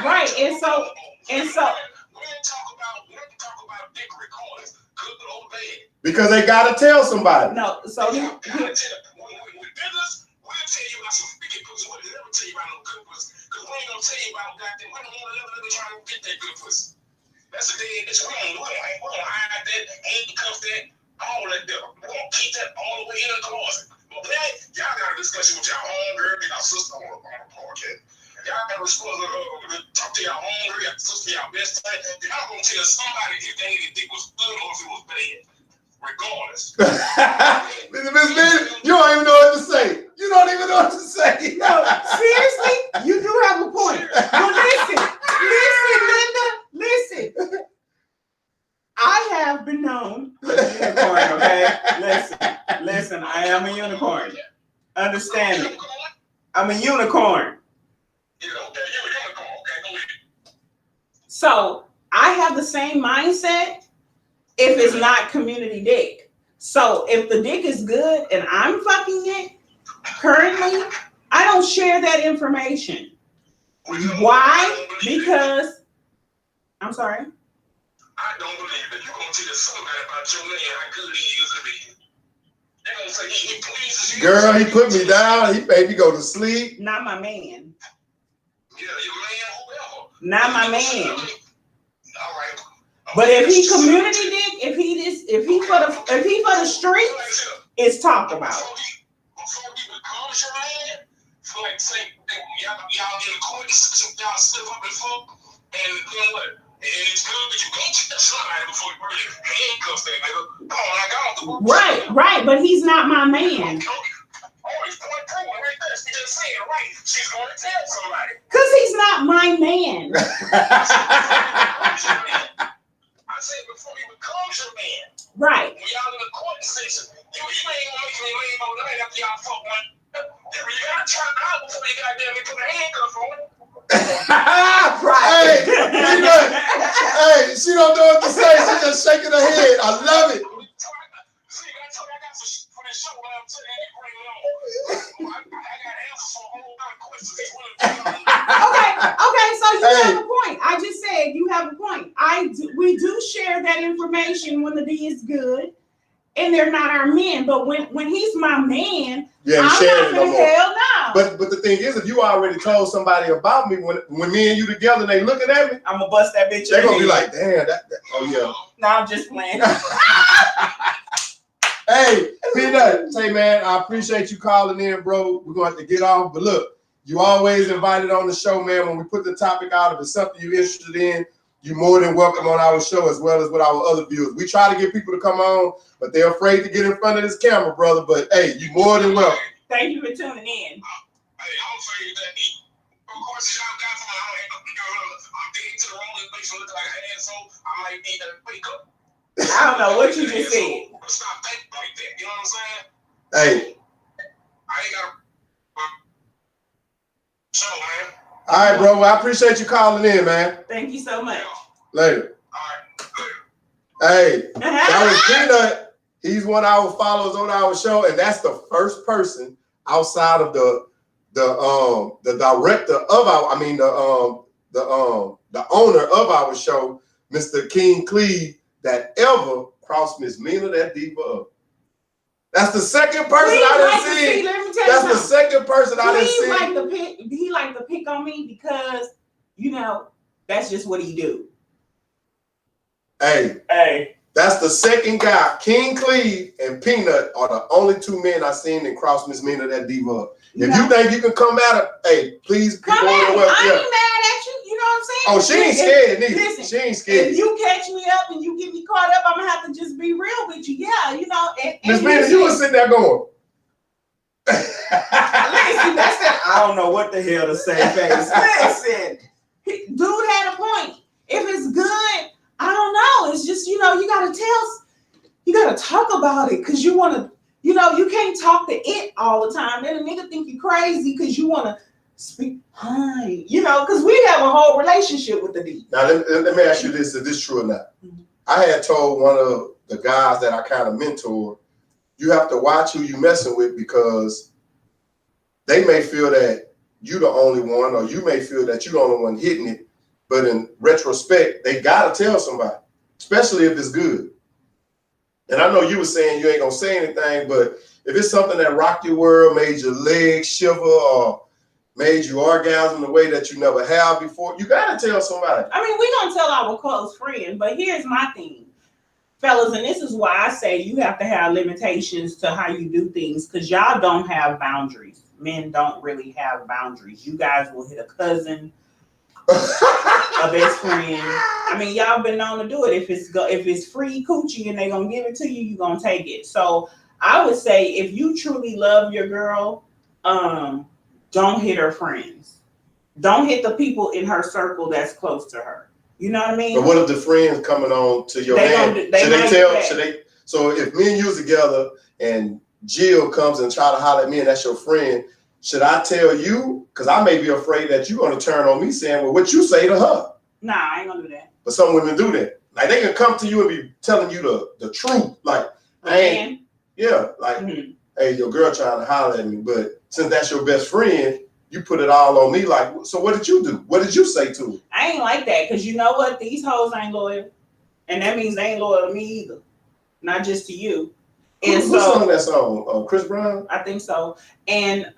Right, and so we didn't talk about dick recordings, good or bad. Because they gotta tell somebody. No, so With business, we'll tell you about some freaky pussy. We'll never tell you about no good pussy. Because we ain't gonna tell you about goddamn. We don't want to ever try to get that good pussy. That's a dead bitch. We don't hide that, handcuff that, all that. We're gonna keep that all the way in the closet. But then, y'all got a discussion with your homegirl and your sister on the podcast. Y'all got to talk to your homegirl, your sister, your best friend. Y'all gonna tell somebody if they think it was good or if it was bad. Regardless. Miss Lynn, you don't even know what to say. You don't even know what to say. No, seriously, you do have a point. But listen. I have been known a unicorn, okay? Listen, I am a unicorn. Understand me. I'm a unicorn. Yeah, okay, you're a unicorn. Okay, go ahead. So I have the same mindset if it's not community dick. So if the dick is good and I'm fucking it, currently, I don't share that information. Why? Because, I'm sorry? I don't believe that you're going to tell somebody about your man how good he is to be. They're going to say he pleases you. Girl, he put me down. He made me go to sleep. Not my man. Yeah, your man, whoever. Not my man. All right. But if he community dick, if he for the streets, it's talked about. Before he becomes your man, for like say y'all get a court decision, y'all slip up and fuck, and you know what? And it's good, but you can't cheat somebody before you really handcuff that nigga. Come on, I got the work. Right, but he's not my man. Oh, he's going through it right there. She just saying it right. She's going to tell somebody. Because he's not my man. I said before he becomes your man. Right. When y'all in the court session, you ain't gonna make me lame all night after y'all fuck one. You gotta try it out before you goddamn put a handcuff on it. Right. Hey, she don't know what to say. She's just shaking her head. I love it. See, I told you I got some for this show when I'm telling you bring it on. I got answers for a whole lot of questions. Okay, so you have a point. I just said you have a point. We do share that information when the D is good, and they're not our men. But when he's my man, yeah, I'm not gonna hell no. But the thing is, if you already told somebody about me, when me and you together, and they looking at me, I'm gonna bust that bitch. They're gonna be like, damn, oh yeah. No, I'm just playing. Hey, Peanut, say man, I appreciate you calling in, bro. We're gonna have to get off, but look, you always invited on the show, man. When we put the topic out, if it's something you're interested in, you're more than welcome on our show as well as with our other viewers. We try to get people to come on, but they're afraid to get in front of this camera, brother. But hey, you're more than welcome. Thank you for tuning in. Hey, I'm afraid that of course, y'all got I'm digging to the wrong place and look like an asshole. I might need to wake up. I don't know what you just said. Stop thinking about Hey. I ain't got a show, man. All right, bro. Well, I appreciate you calling in, man. Thank you so much. Later. All right, later. Hey, that was Peanut. He's one of our followers on our show, and that's the first person outside of the director of our, the owner of our show, Mr. King Cleve, that ever crossed Miss Meeksmellsthat diva up. That's the second person I done seen. Let me tell That's you the second person I done seen. He like to pick on me because, you know, that's just what he do. Hey. That's the second guy. King Cleve and Peanut are the only two men I seen that cross Miss Meeksmellsthat diva up. If you think you can come at her, hey, please be come at me. well. I ain't mad at you. You know what I'm saying? Oh, she ain't scared neither. Listen, she ain't scared. If you catch me up and you get me caught up, I'm gonna have to just be real with you. Yeah, you know. Miss Meeksmellsthat, you was sitting there going. Listen, that's that. I don't know what the hell to say, face. Listen, dude had a point. If it's good, I don't know. It's just, you know, you gotta talk about it because you want to, you know, you can't talk to it all the time. Then a nigga think you crazy because you want to speak hi, you know, because we have a whole relationship with the D. Now, let me ask you this: is this true or not? Mm-hmm. I had told one of the guys that I kind of mentor, you have to watch who you messing with because they may feel that you the only one, or you may feel that you the only one hitting it. But in retrospect, they gotta tell somebody, especially if it's good. And I know you were saying you ain't gonna say anything, but if it's something that rocked your world, made your legs shiver, or made you orgasm the way that you never have before, you gotta tell somebody. I mean, we gonna tell our close friend, but here's my thing, fellas, and this is why I say you have to have limitations to how you do things, because y'all don't have boundaries. Men don't really have boundaries. You guys will hit a cousin, a best friend. I mean, y'all been known to do it. If it's free coochie and they gonna give it to you, you gonna take it. So I would say if you truly love your girl, don't hit her friends. Don't hit the people in her circle that's close to her. You know what I mean? But what if the friends coming on to your man? Should they tell? Should they? So if me and you together and Jill comes and try to holler at me and that's your friend, should I tell you? Because I may be afraid that you're going to turn on me saying, well, what you say to her. Nah, I ain't going to do that. But some women do that. Like, they can come to you and be telling you the truth. Like, hey, your girl trying to holler at me. But since that's your best friend, you put it all on me. Like, so what did you do? What did you say to her? I ain't like that because you know what? These hoes ain't loyal. And that means they ain't loyal to me either. Not just to you. And who sung that song? Chris Brown? I think so. And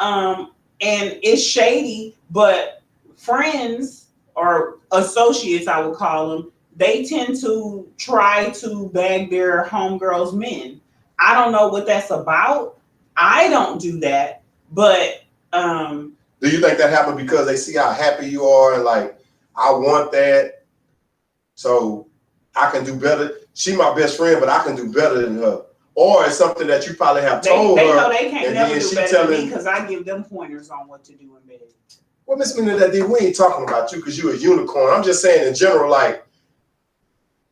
it's shady, but friends or associates, I would call them, they tend to try to bag their homegirls' men. I don't know what that's about. I don't do that, but do you think that happened because they see how happy you are and like, I want that, so I can do better? She my best friend, but I can do better than her. Or it's something that you probably have told her. They know they can't never do better than me because I give them pointers on what to do in bed. Well, Miss Meeksmellsthat, we ain't talking about you because you're a unicorn. I'm just saying in general, like,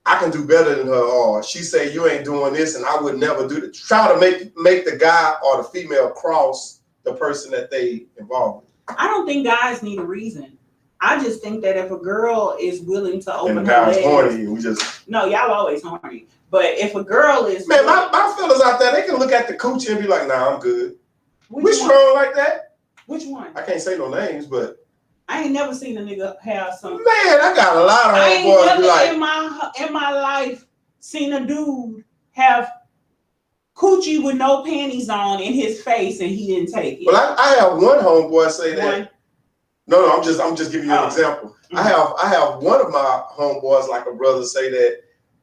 I can do better than her, or she say you ain't doing this and I would never do it. Try to make the guy or the female cross the person that they involved with. I don't think guys need a reason. I just think that if a girl is willing to open and her legs, horny, we just no, y'all always horny. But if a girl is my fellas out there, they can look at the coochie and be like, nah, I'm good. We strong like that. Which one? I can't say no names, but I ain't never seen a nigga have some. Man, I got a lot of I ain't homeboys never like in my life seen a dude have coochie with no panties on in his face and he didn't take it. Well, I have one homeboy say that. No, I'm just giving you an example. Mm-hmm. I have one of my homeboys, like a brother, say that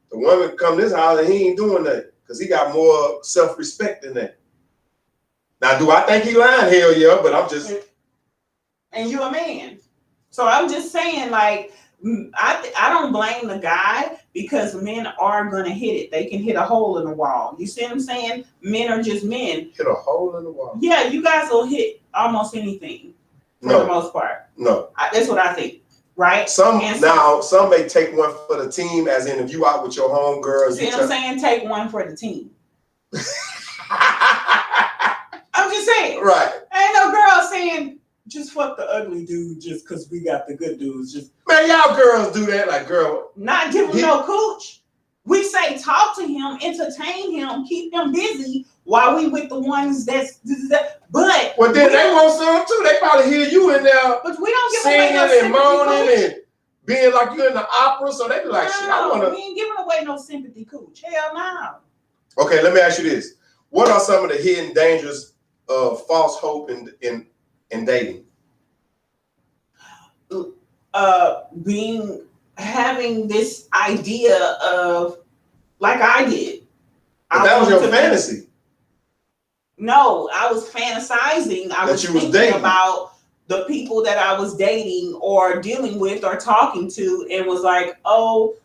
the woman come this house and he ain't doing that because he got more self-respect than that. Now, do I think he lying? Hell yeah, but I'm just. And you a man. So I'm just saying, like, I don't blame the guy because men are going to hit it. They can hit a hole in the wall. You see what I'm saying? Men are just men. Hit a hole in the wall. Yeah, you guys will hit almost anything for the most part. No. That's what I think. Right? Some may take one for the team, as in if you out with your homegirls. See what I'm saying? Take one for the team. Right. Right. Ain't no girl saying just fuck the ugly dude just because we got the good dudes. Just Man, y'all girls do that. Like, girl, not give him no cooch. We say talk to him, entertain him, keep him busy while we with the ones that's but well then they want some too. They probably hear you in there but we don't give singing away no and moaning sympathy and being like you in the opera. So they be like, shit, I wanna. we ain't giving away no sympathy cooch. Hell no. Okay, let me ask you this. What are some of the hidden dangers of false hope in dating? Having this idea of like I did. But that was your fantasy. No, I was fantasizing. I was thinking about the people that I was dating or dealing with or talking to, and was like, oh,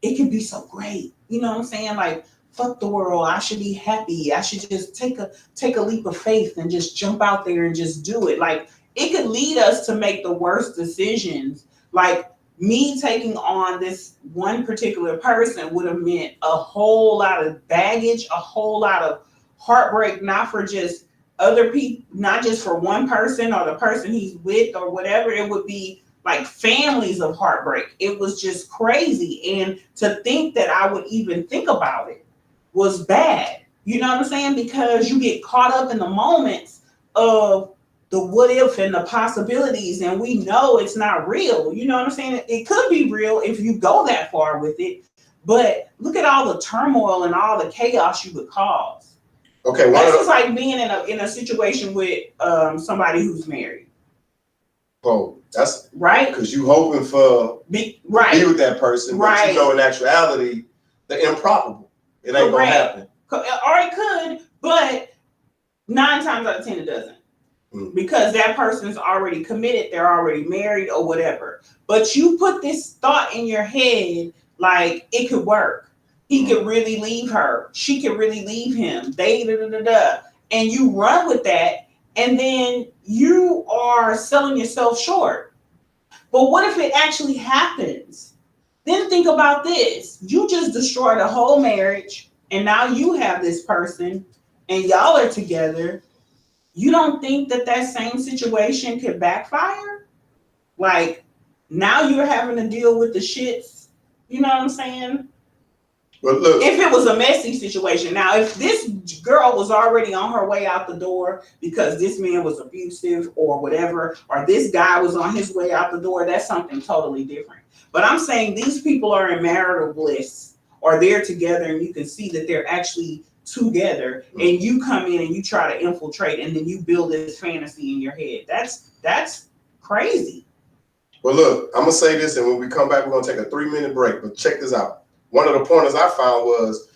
it could be so great. You know what I'm saying? Like, fuck the world. I should be happy. I should just take a leap of faith and just jump out there and just do it. Like, it could lead us to make the worst decisions. Like, me taking on this one particular person would have meant a whole lot of baggage, a whole lot of heartbreak, not for just other people, not just for one person or the person he's with or whatever. It would be like families of heartbreak. It was just crazy. And to think that I would even think about it was bad. You know what I'm saying? Because you get caught up in the moments of the what if and the possibilities, and we know it's not real. You know what I'm saying? It could be real if you go that far with it, but look at all the turmoil and all the chaos you would cause. Okay, this is like being in a situation with somebody who's married. Oh, that's right. Because you hoping for be with that person, but you know in actuality, the improbable. It ain't gonna happen. Or it could, but 9 times out of 10 it doesn't. Because that person's already committed, they're already married or whatever. But you put this thought in your head like it could work. He could really leave her. She could really leave him. And you run with that, and then you are selling yourself short. But what if it actually happens? Then think about this. You just destroyed a whole marriage, and now you have this person, and y'all are together. You don't think that same situation could backfire? Like, now you're having to deal with the shits. You know what I'm saying? But look, if it was a messy situation. Now, if this girl was already on her way out the door because this man was abusive or whatever, or this guy was on his way out the door, that's something totally different. But I'm saying these people are in marital bliss, or they're together, and you can see that they're actually together, and you come in and you try to infiltrate, and then you build this fantasy in your head. That's crazy. Well, look, I'm gonna say this, and when we come back, we're gonna take a 3-minute break. But check this out. One of the pointers I found was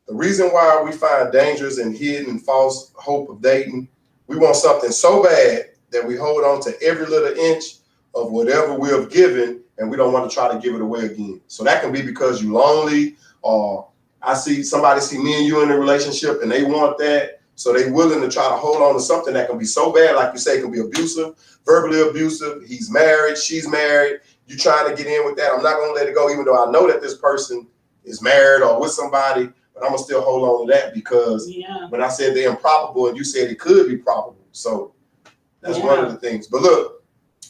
the reason why we find dangers in hidden and false hope of dating. We want something so bad that we hold on to every little inch of whatever we have given, and we don't want to try to give it away again. So that can be because you're lonely, or somebody see me and you in a relationship and they want that, so they willing to try to hold on to something that can be so bad, like you say, it can be abusive, verbally abusive. He's married, she's married. You trying to get in with that. I'm not going to let it go, even though I know that this person is married or with somebody, but I'm going to still hold on to that because when I said the improbable and you said it could be probable. So that's one of the things. But look,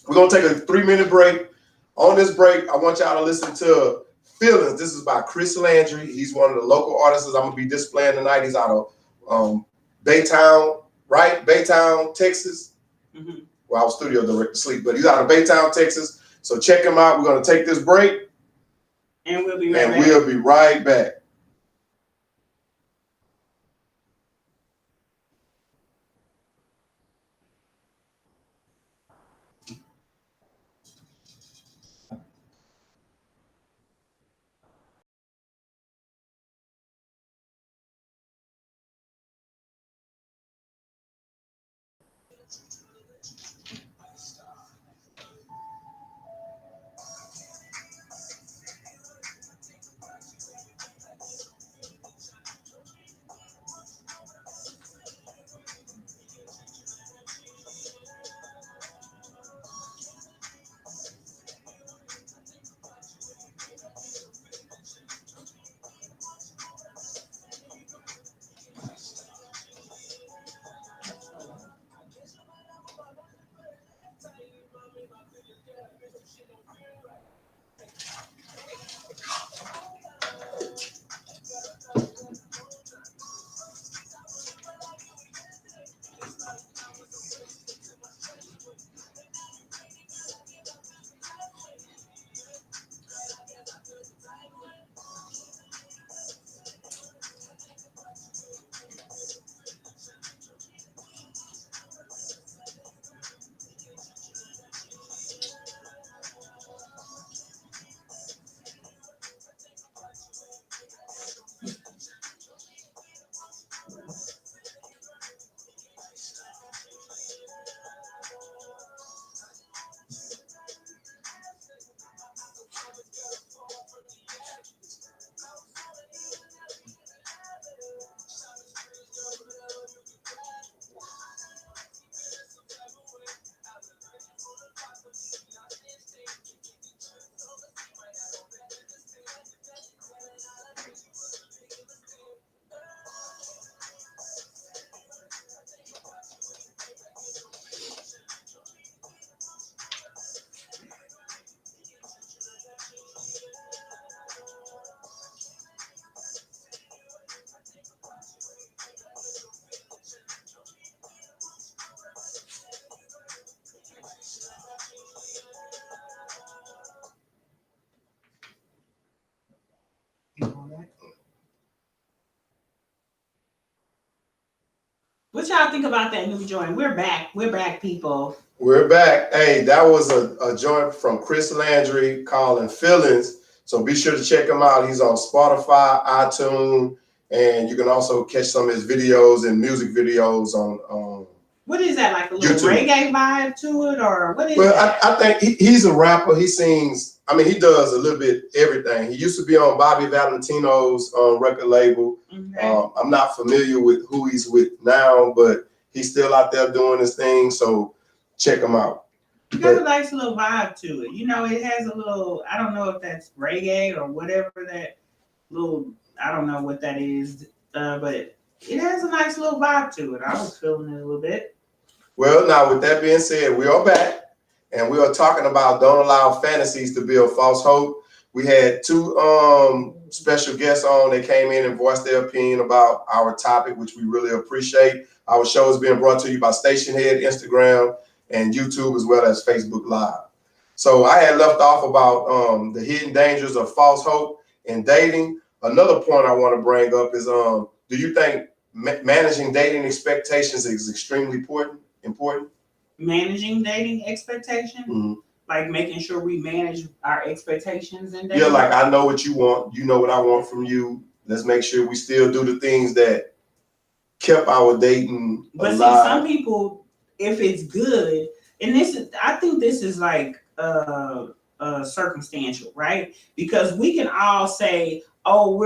we're going to take a 3-minute break. On this break, I want y'all to listen to Feelings. This is by Chris Landry. He's one of the local artists I'm going to be displaying tonight. He's out of Baytown, right? Baytown, Texas. Well, I was studio director sleep, but he's out of Baytown, Texas. So check him out. We're going to take this break. And we'll be right back. What y'all think about that new joint? We're back, people. We're back. Hey, that was a joint from Chris Landry called Feelings. So be sure to check him out. He's on Spotify, iTunes, and you can also catch some of his videos and music videos on what is that, like a little YouTube. Reggae vibe to it, or what is well, that? I think he's a rapper. He sings. I mean, he does a little bit everything. He used to be on Bobby Valentino's record label. Okay. I'm not familiar with who he's with now, but he's still out there doing his thing. So check him out. You got a nice little vibe to it. You know, it has a little, I don't know if that's reggae or whatever that little, I don't know what that is, but it has a nice little vibe to it. I was feeling it a little bit. Well, now with that being said, we are back and we are talking about don't allow fantasies to build false hope. We had two special guests on. They came in and voiced their opinion about our topic, which we really appreciate. Our show is being brought to you by Station Head, Instagram, and YouTube, as well as Facebook Live. So I had left off about the hidden dangers of false hope in dating. Another point I want to bring up is, do you think managing dating expectations is extremely important? Managing dating expectations? Mm-hmm. Like making sure we manage our expectations in dating? Yeah, like I know what you want. You know what I want from you. Let's make sure we still do the things that kept our dating alive. See, some people, if it's good, and this is, I think this is like circumstantial, right? Because we can all say, oh,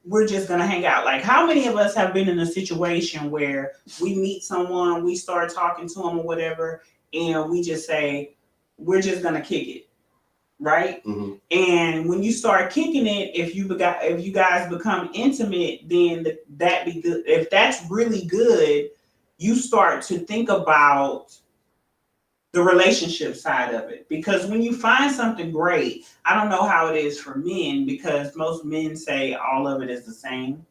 we're just gonna hang out. Like, how many of us have been in a situation where we meet someone, we start talking to them or whatever, and we just say, we're just gonna kick it, right? Mm-hmm. And when you start kicking it, if you guys become intimate, then that be good. If that's really good, you start to think about the relationship side of it. Because when you find something great, I don't know how it is for men, because most men say all of it is the same.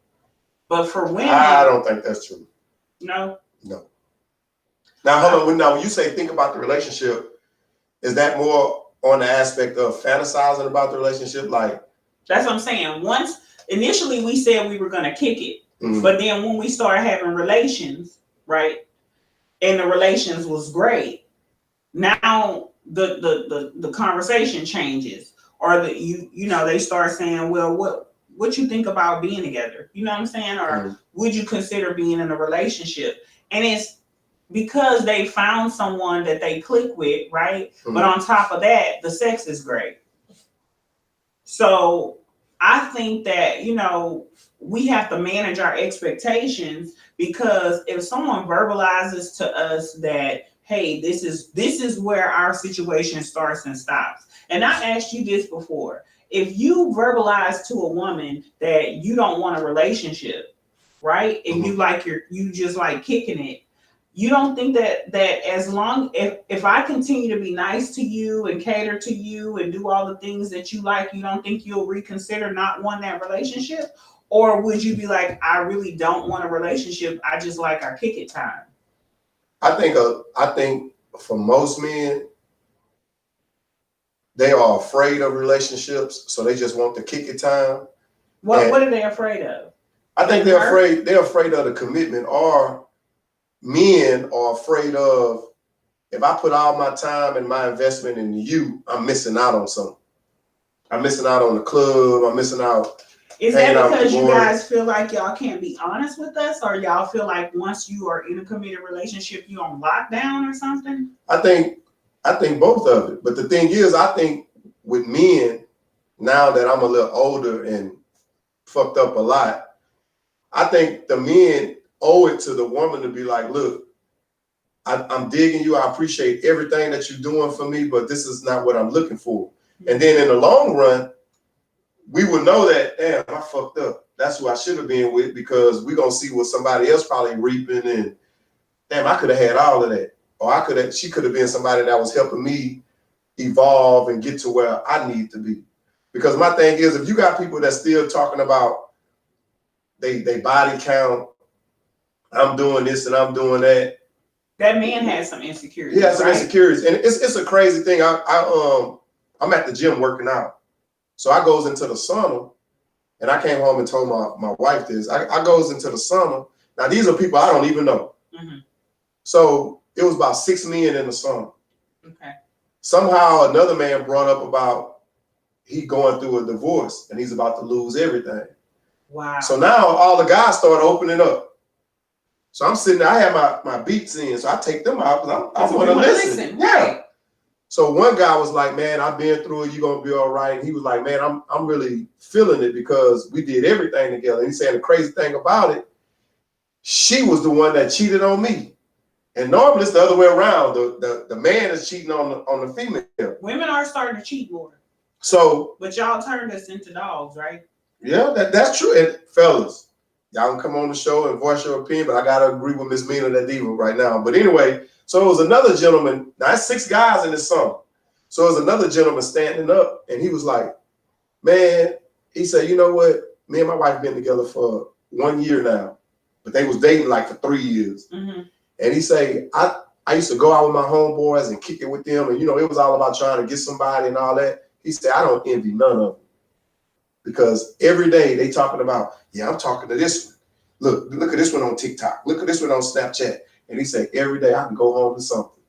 But for women, I don't think that's true. No. Now, hold on. Now, when you say think about the relationship, is that more on the aspect of fantasizing about the relationship? Like, that's what I'm saying. Once initially we said we were going to kick it, mm-hmm. but then when we started having relations, right, and the relations was great, now the conversation changes, or they start saying, well, what you think about being together? You know what I'm saying? Or mm-hmm. would you consider being in a relationship? And it's because they found someone that they click with, right? Mm-hmm. But on top of that, the sex is great. So I think that, we have to manage our expectations, because if someone verbalizes to us that, hey, this is where our situation starts and stops. And I asked you this before. If you verbalize to a woman that you don't want a relationship, right? And mm-hmm. you just like kicking it, you don't think that as long if I continue to be nice to you and cater to you and do all the things that you like, you don't think you'll reconsider not wanting that relationship? Or would you be like, I really don't want a relationship, I just like our kick it time? I think for most men, they are afraid of relationships, so they just want the kick it time. What are they afraid of? I think they're afraid of the commitment, or men are afraid of, if I put all my time and my investment into you, I'm missing out on something. I'm missing out on the club. I'm missing out. Is that because you guys feel like y'all can't be honest with us, or y'all feel like once you are in a committed relationship, you on lockdown or something? I think both of it. But the thing is, I think with men, now that I'm a little older and fucked up a lot, I think the men owe it to the woman to be like, look, I'm digging you. I appreciate everything that you're doing for me, but this is not what I'm looking for. Mm-hmm. And then in the long run, we would know that, damn, I fucked up. That's who I should have been with, because we're going to see what somebody else probably reaping, and damn, I could have had all of that. Or she could have been somebody that was helping me evolve and get to where I need to be. Because my thing is, if you got people that still talking about they body count, I'm doing this and I'm doing that. That man has some insecurities. He has some insecurities. And it's a crazy thing. I'm at the gym working out. So I goes into the sauna, and I came home and told my wife this. I goes into the sauna, Now these are people I don't even know. Mm-hmm. So it was about 6 men in the song. Okay. Somehow another man brought up about he going through a divorce and he's about to lose everything. Wow. So now all the guys started opening up. So I'm sitting there, I have my beats in, so I take them out because I want to listen. Right. So one guy was like, man, I've been through it, you're gonna be all right. And he was like, man, I'm really feeling it because we did everything together. And he's saying the crazy thing about it, she was the one that cheated on me. And normally it's the other way around. The man is cheating on the female. Women are starting to cheat more. So, but y'all turned us into dogs, right? Yeah, that's true. And fellas, y'all can come on the show and voice your opinion, but I gotta agree with Miss MeekandZeke Diva right now. But anyway, so it was another gentleman. Now it's 6 guys in this song. So it was another gentleman standing up, and he was like, "Man," he said, "You know what? Me and my wife been together for 1 year now, but they was dating like for 3 years." Mm-hmm. And he say, I used to go out with my homeboys and kick it with them. And, it was all about trying to get somebody and all that. He said, I don't envy none of them. Because every day they talking about, yeah, I'm talking to this one. Look at this one on TikTok. Look at this one on Snapchat. And he said, every day I can go home to something.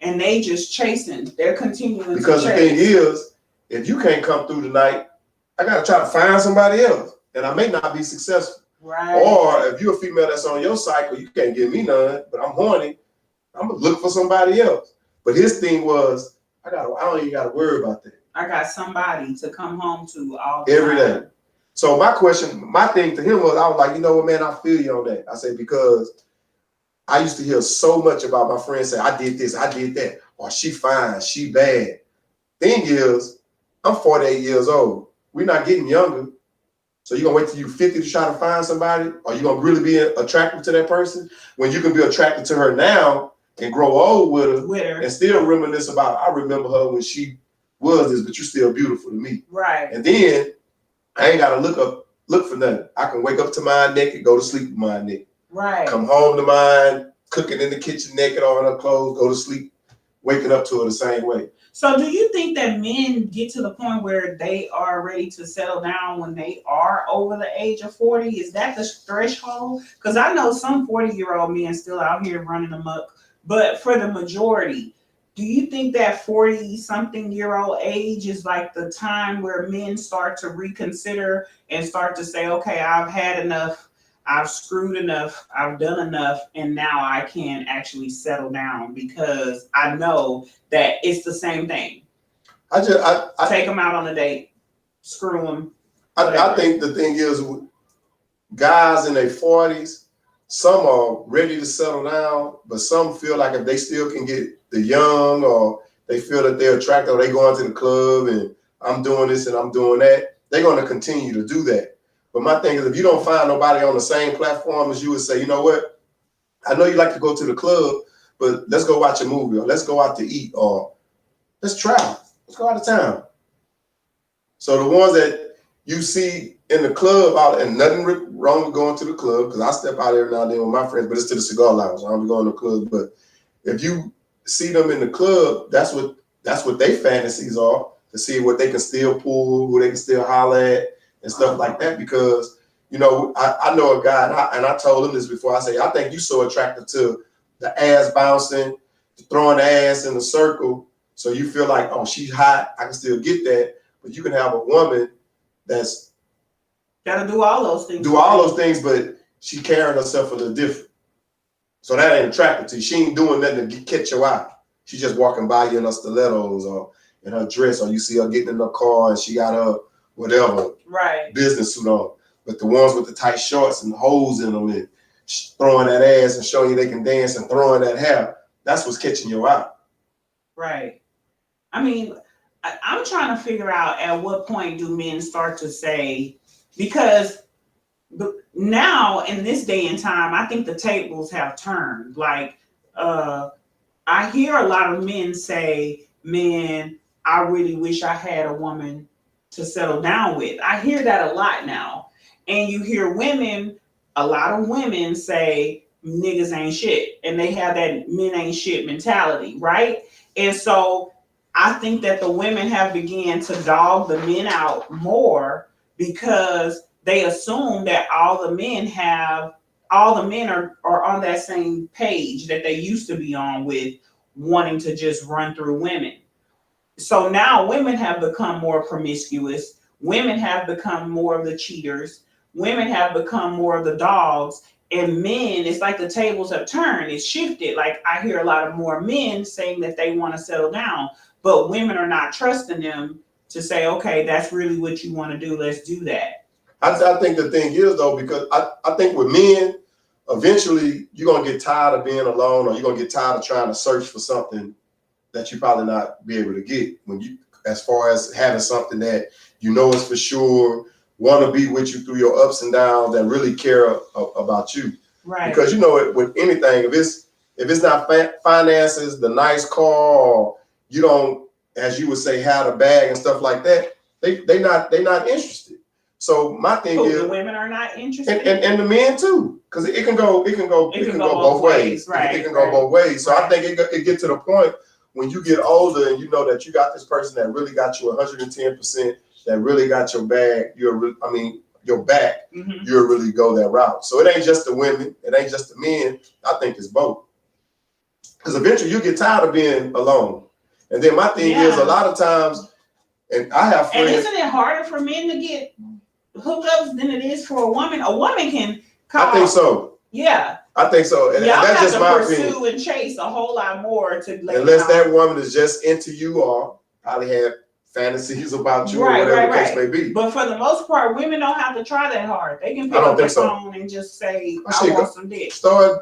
And they just chasing. They're continuing because to the chase. thing is, if you can't come through tonight, I got to try to find somebody else. And I may not be successful. Right. Or if you're a female that's on your cycle, you can't give me none, but I'm horny, I'm gonna look for somebody else. But his thing was, I don't even gotta worry about that. I got somebody to come home to all the every time. day. So my thing to him was, I was like, you know what, man, I feel you on that. I said, because I used to hear so much about my friends say, I did this, I did that, or she fine, she bad. Thing is, I'm 48 years old. We're not getting younger. So you're gonna wait till you're 50 to try to find somebody? Or you gonna really be attracted to that person? When you can be attracted to her now and grow old with her. And still reminisce about, I remember her when she was this, but you're still beautiful to me. Right. And then I ain't gotta look for nothing. I can wake up to mine naked, go to sleep with mine naked. Right. Come home to mine, cooking in the kitchen naked, all in her clothes, go to sleep, waking up to her the same way. So do you think that men get to the point where they are ready to settle down when they are over the age of 40? Is that the threshold? Because I know some 40-year-old men still out here running amok, but for the majority, do you think that 40-something-year-old age is like the time where men start to reconsider and start to say, okay, I've had enough, I've screwed enough, I've done enough, and now I can actually settle down because I know that it's the same thing. I take them out on a date, screw them. I think the thing is, guys in their 40s, some are ready to settle down, but some feel like if they still can get the young, or they feel that they're attractive, or they go into the club and I'm doing this and I'm doing that, they're going to continue to do that. But my thing is, if you don't find nobody on the same platform as you, would say, you know what, I know you like to go to the club, but let's go watch a movie, or let's go out to eat, or let's travel. Let's go out of town. So the ones that you see in the club, and nothing wrong with going to the club, because I step out every now and then with my friends, but it's to the cigar lounge. I don't be going to the club. But if you see them in the club, that's what their fantasies are, to see what they can still pull, who they can still holler at, and stuff like that. Because, I know a guy, and I told him this before. I say, I think you're so attracted to the ass bouncing, throwing the ass in a circle, so you feel like, oh, she's hot, I can still get that. But you can have a woman that's gotta do all those things. But she carrying herself a little different. So that ain't attractive to you. She ain't doing nothing to catch your eye. She just walking by you in her stilettos or in her dress, or you see her getting in her car and she got her whatever business suit on. But the ones with the tight shorts and holes in them and throwing that ass and showing you they can dance and throwing that hair, that's what's catching your eye. Right. I mean, I'm trying to figure out at what point do men start to say, because now in this day and time, I think the tables have turned. Like, I hear a lot of men say, man, I really wish I had a woman to settle down with. I hear that a lot now. And you hear a lot of women say, niggas ain't shit. And they have that men ain't shit mentality, right? And so I think that the women have began to dog the men out more because they assume that all the men have all the men are on that same page that they used to be on with wanting to just run through women. So now women have become more promiscuous. Women have become more of the cheaters. Women have become more of the dogs. And men, it's like the tables have turned. It's shifted. Like I hear a lot of more men saying that they want to settle down, but women are not trusting them to say, okay, that's really what you want to do. Let's do that. I think the thing is though, because I think with men, eventually you're gonna get tired of being alone, or you're gonna get tired of trying to search for something that you probably not be able to get when you, as far as having something that you know is for sure, want to be with you through your ups and downs, that really care about you. Right. Because you know, with anything, if it's not finances, the nice car, or you don't, as you would say, have a bag and stuff like that, they not interested. So my thing is, the women are not interested, and the men too, because it can go both ways. Right. It can go both ways. So I think it get to the point when you get older and you know that you got this person that really got you 110%, that really got your bag, your back, you'll really go that route. So it ain't just the women, it ain't just the men. I think it's both. Because eventually you get tired of being alone. And then my thing is, a lot of times, and I have friends. And isn't it harder for men to get hookups than it is for a woman? A woman can call. I think so. Yeah. I think so. And y'all that's have just to my pursue opinion. and chase a whole lot more to unless that woman is just into you or probably have fantasies about you, or whatever the case may be. But for the most part, women don't have to try that hard. They can pick up the phone and just say, I want some dick.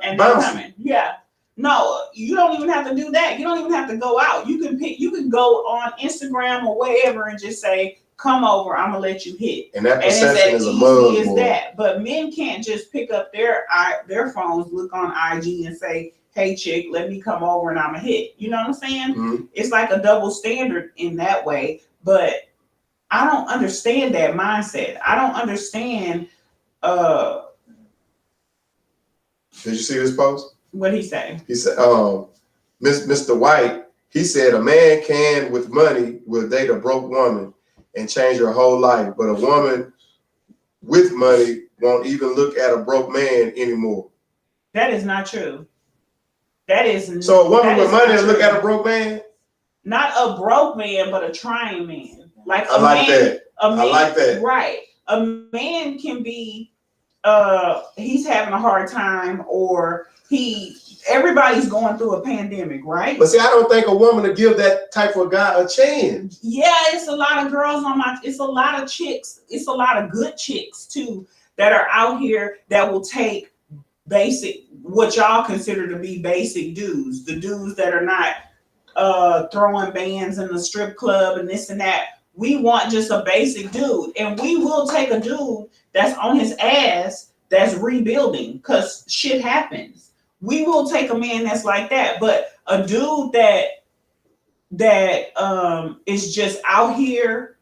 And they're coming. Yeah. No, you don't even have to do that. You don't even have to go out. You can go on Instagram or wherever and just say, come over, I'm gonna let you hit. And that perception is a mug. Is that. But men can't just pick up their phones, look on IG and say, hey chick, let me come over and I'm a hit. You know what I'm saying? Mm-hmm. It's like a double standard in that way. But I don't understand that mindset. I don't understand. Did you see this post? What'd he say? He said, Mr. White, he said, a man can, with money, will date a broke woman and change her whole life. But a woman with money won't even look at a broke man anymore. That is not true. That is so a woman with money will look at a broke man? Not a broke man, but a trying man. Like I like that. I like that. Right. A man can be he's having a hard time, or everybody's going through a pandemic, right? But see, I don't think a woman will give that type of guy a chance. Yeah, it's a lot of girls it's a lot of chicks, it's a lot of good chicks too that are out here that will take basic, what y'all consider to be basic dudes, the dudes that are not throwing bands in the strip club and this and that. We want just a basic dude, and we will take a dude that's on his ass that's rebuilding, because shit happens. We will take a man that's like that, but a dude that is just out here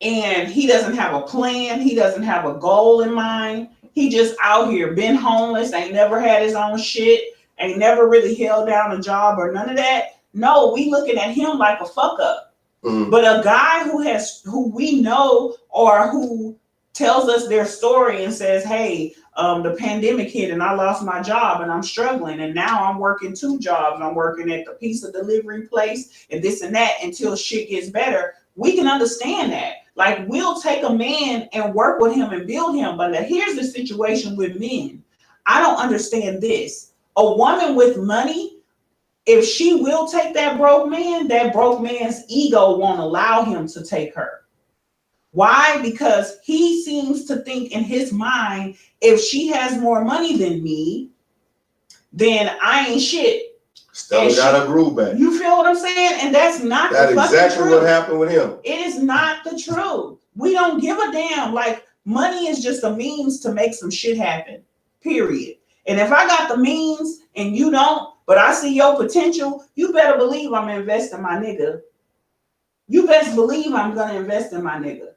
and he doesn't have a plan, he doesn't have a goal in mind. He just out here, been homeless, ain't never had his own shit, ain't never really held down a job or none of that. No, we looking at him like a fuck up. But a guy who we know, or who tells us their story and says, hey, the pandemic hit and I lost my job and I'm struggling, and now I'm working 2 jobs. I'm working at the pizza delivery place and this and that until shit gets better. We can understand that. Like, we'll take a man and work with him and build him. But here's the situation with men. I don't understand this. A woman with money, if she will take that broke man's ego won't allow him to take her. Why? Because he seems to think in his mind, if she has more money than me, then I ain't shit. Still got a groove back. You feel what I'm saying? And that's not the fucking exactly truth. What happened with him. It is not the truth. We don't give a damn. Like, money is just a means to make some shit happen. Period. And if I got the means and you don't, but I see your potential, you better believe I'm investing my nigga. You best believe I'm gonna invest in my nigga.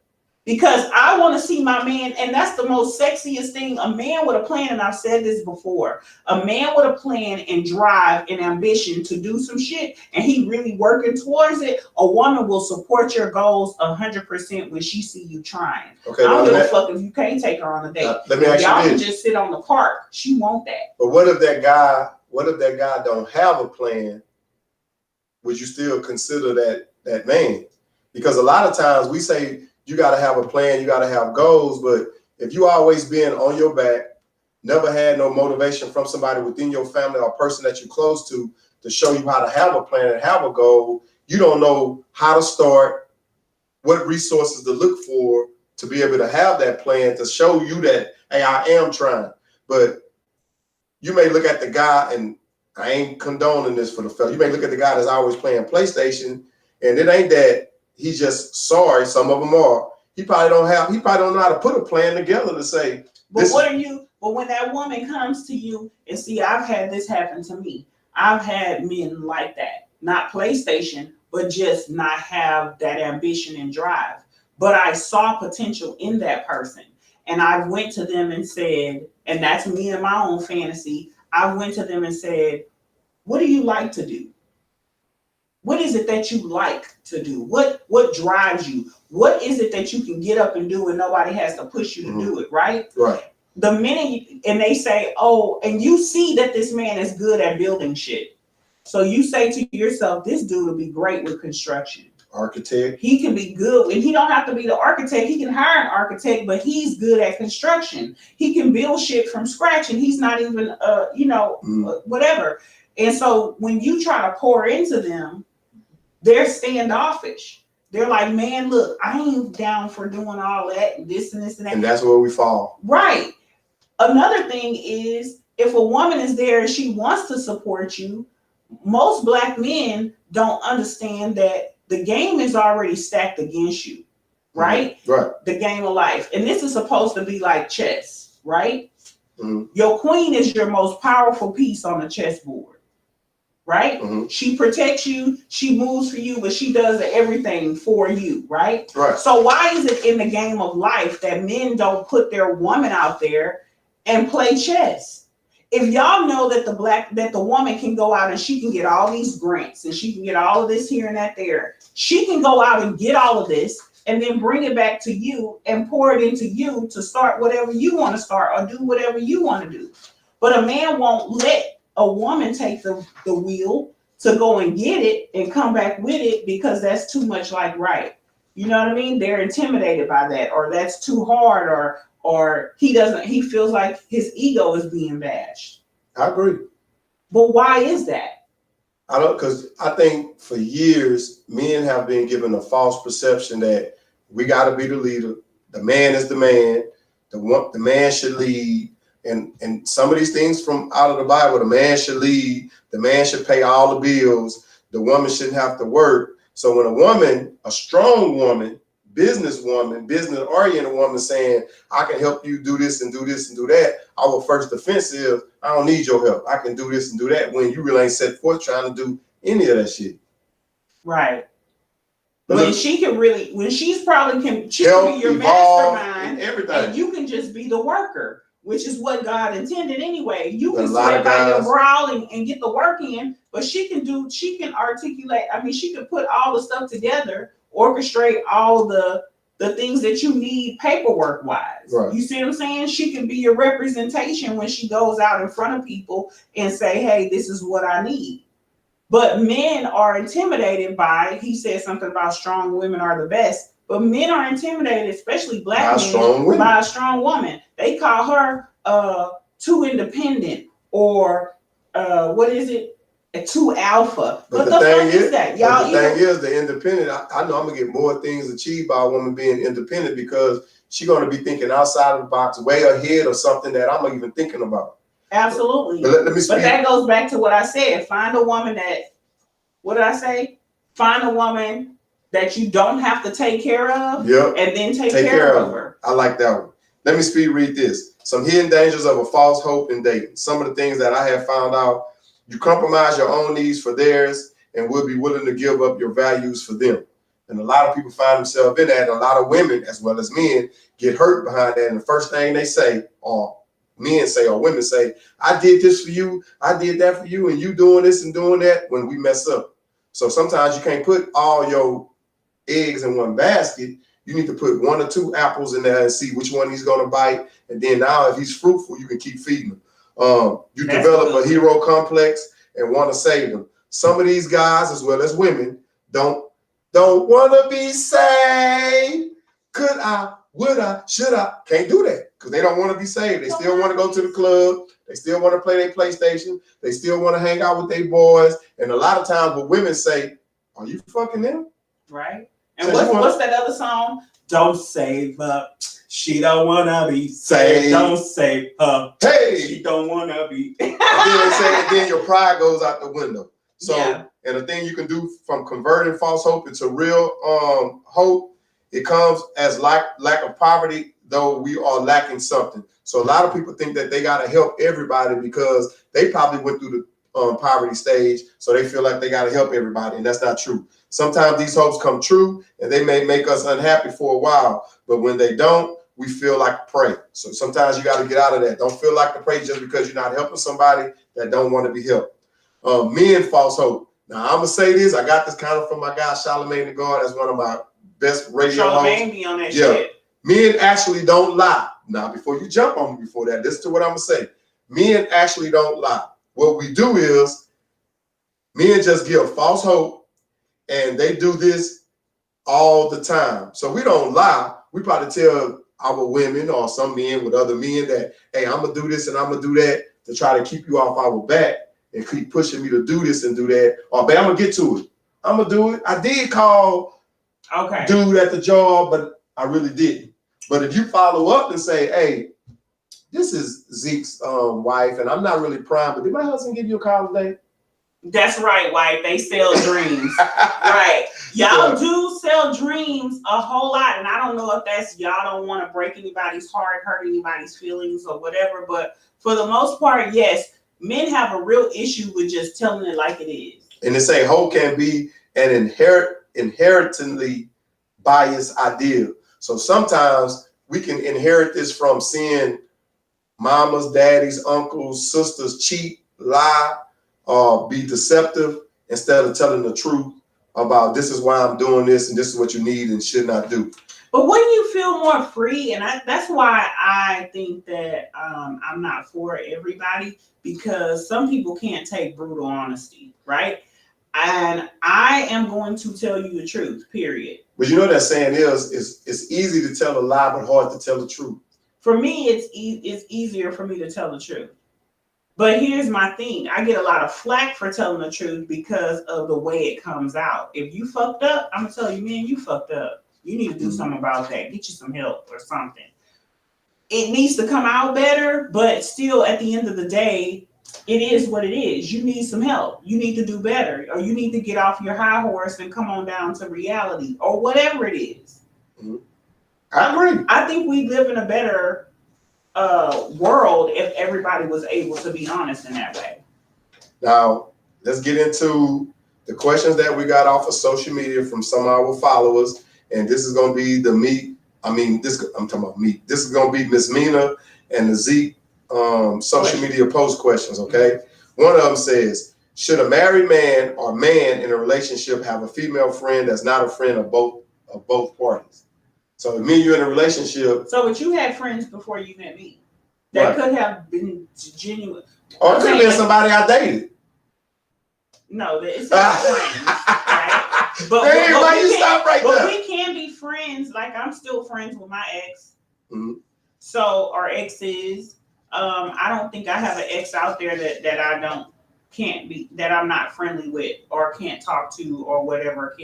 Because I want to see my man, and that's the most sexiest thing. A man with a plan, and I've said this before, a man with a plan and drive and ambition to do some shit, and he really working towards it, a woman will support your goals 100% when she see you trying. Okay, I don't give a fuck if you can't take her on a date. Let me ask Y'all you can this. just sit on the park. She want that. But what if that guy don't have a plan? Would you still consider that man? Because a lot of times we say you got to have a plan, you got to have goals, but if you always been on your back, never had no motivation from somebody within your family or person that you're close to show you how to have a plan and have a goal, you don't know how to start, what resources to look for to be able to have that plan to show you that, hey, I am trying. But you may look at the guy, and I ain't condoning this for the fella, you may look at the guy that's always playing PlayStation, and it ain't that he's just sorry, some of them are. He probably don't know how to put a plan together to say, but when that woman comes to you, and see, I've had this happen to me. I've had men like that, not PlayStation, but just not have that ambition and drive. But I saw potential in that person. And I went to them and said, and that's me and my own fantasy, I went to them and said, what do you like to do? What is it that you like to do? What drives you? What is it that you can get up and do and nobody has to push you to do it, right? Right. The minute, and they say, oh, and you see that this man is good at building shit. So you say to yourself, this dude will be great with construction. Architect. He can be good, and he don't have to be the architect. He can hire an architect, but he's good at construction. He can build shit from scratch, and he's not even, whatever. And so when you try to pour into them, they're standoffish. They're like, man, look, I ain't down for doing all that and this and this and that. And that's where we fall. Right. Another thing is, if a woman is there and she wants to support you, most Black men don't understand that the game is already stacked against you, right? Right. The game of life. And this is supposed to be like chess, right? Mm-hmm. Your queen is your most powerful piece on the chessboard, right? Mm-hmm. She protects you, she moves for you, but she does everything for you, right? Right. So why is it in the game of life that men don't put their woman out there and play chess? If y'all know that the woman can go out and she can get all these grants and she can get all of this here and that there, she can go out and get all of this and then bring it back to you and pour it into you to start whatever you want to start or do whatever you want to do. But a man won't let a woman take the wheel to go and get it and come back with it because that's too much like right. You know what I mean? They're intimidated by that, or that's too hard, or he feels like his ego is being bashed. I agree. But why is that? Because I think for years, men have been given a false perception that we got to be the leader. The man is the man. The man should lead. And some of these things from out of the Bible, the man should lead. The man should pay all the bills. The woman shouldn't have to work. So when a woman, a strong woman, business-oriented woman saying, I can help you do this and do this and do that, our first defense is, I don't need your help. I can do this and do that, when you really ain't set forth trying to do any of that shit. Right. But when she's probably can be your mastermind, everything. And you can just be the worker, which is what God intended anyway. You But can sweat by your brow and get the work in, but she can articulate. I mean, she can put all the stuff together, orchestrate all the things that you need paperwork wise. Right. You see what I'm saying? She can be your representation when she goes out in front of people and say, hey, this is what I need. But men are intimidated by, he said something about strong women are the best, but men are intimidated, especially Black men, by a strong woman. They call her too independent, or what is it? Too alpha. But the thing is that y'all. The thing is, the independent. I know I'm gonna get more things achieved by a woman being independent because she's gonna be thinking outside of the box, way ahead of something that I'm not even thinking about. Absolutely. But let me speak. But that goes back to what I said. Find a woman that. What did I say? Find a woman that you don't have to take care of. Yep. And then take care of her. I like that one. Let me speed read this. Some hidden dangers of a false hope in dating. Some of the things that I have found out. You compromise your own needs for theirs and will be willing to give up your values for them. And a lot of people find themselves in that. And a lot of women, as well as men, get hurt behind that. And the first thing they say, or men say, or women say, I did this for you, I did that for you, and you doing this and doing that when we mess up. So sometimes you can't put all your eggs in one basket. You need to put 1 or 2 apples in there and see which one he's going to bite. And then now if he's fruitful, you can keep feeding him. You develop a hero complex and want to save them. Some of these guys, as well as women, don't want to be saved. Could I, would I, should I? Can't do that because they don't want to be saved. They still want to go to the club. They still want to play their PlayStation. They still want to hang out with their boys. And a lot of times what women say, are you fucking them? Right. And what's that other song? Don't save her. She don't want to be saved. Don't save her. Hey! She don't want to be. And then your pride goes out the window. So, yeah. And the thing you can do from converting false hope into real hope, it comes as lack of poverty, though we are lacking something. So a lot of people think that they got to help everybody because they probably went through the poverty stage. So they feel like they got to help everybody. And that's not true. Sometimes these hopes come true and they may make us unhappy for a while. But when they don't, we feel like prey. So sometimes you got to get out of that. Don't feel like the prey just because you're not helping somebody that don't want to be helped. Men false hope. Now, I'm going to say this. I got this kind of from my guy, Charlemagne the God. That's one of my best radio Charlemagne hosts. Be on that shit. Men actually don't lie. Now, before you jump on me before that, listen to what I'm going to say. Men actually don't lie. What we do is men just give false hope, and they do this all the time. So we don't lie. We probably tell our women or some men with other men that, hey, I'm going to do this and I'm going to do that to try to keep you off our back and keep pushing me to do this and do that. Or, babe, I'm going to get to it. I'm going to do it. I did call dude at the job, but I really didn't. But if you follow up and say, hey, this is Zeke's wife, and I'm not really prime, but did my husband give you a call today? That's right, wife. They sell dreams. Right. Y'all do sell dreams a whole lot. And I don't know if that's y'all don't want to break anybody's heart, hurt anybody's feelings or whatever. But for the most part, yes, men have a real issue with just telling it like it is. And they say hope can be an inherently biased idea. So sometimes we can inherit this from seeing mamas, daddies, uncles, sisters cheat, lie, or be deceptive instead of telling the truth about this is why I'm doing this and this is what you need and should not do. But wouldn't you feel more free? And that's why I think that I'm not for everybody, because some people can't take brutal honesty, right? And I am going to tell you the truth, period. But you know that saying is, it's easy to tell a lie, but hard to tell the truth. For me, it's easier for me to tell the truth. But here's my thing. I get a lot of flack for telling the truth because of the way it comes out. If you fucked up, I'm going to tell you, man, you fucked up. You need to do something about that. Get you some help or something. It needs to come out better, but still at the end of the day, it is what it is. You need some help. You need to do better, or you need to get off your high horse and come on down to reality, or whatever it is. Mm-hmm. I agree. I think we live in a better world if everybody was able to be honest in that way. Now, let's get into the questions that we got off of social media from some of our followers. And this is going to be the I'm talking about Meek. This is going to be Miss Mina and the Zeke social media post questions, okay? One of them says, should a married man or man in a relationship have a female friend that's not a friend of both parties? So if me and you in a relationship. So but you had friends before you met me that could have been genuine. Or it could have been somebody I dated. No, it's not friends, right? But why you stop right there? But we can be friends. Like I'm still friends with my ex. Mm-hmm. So our exes. I don't think I have an ex out there that that I'm not friendly with or can't talk to or whatever.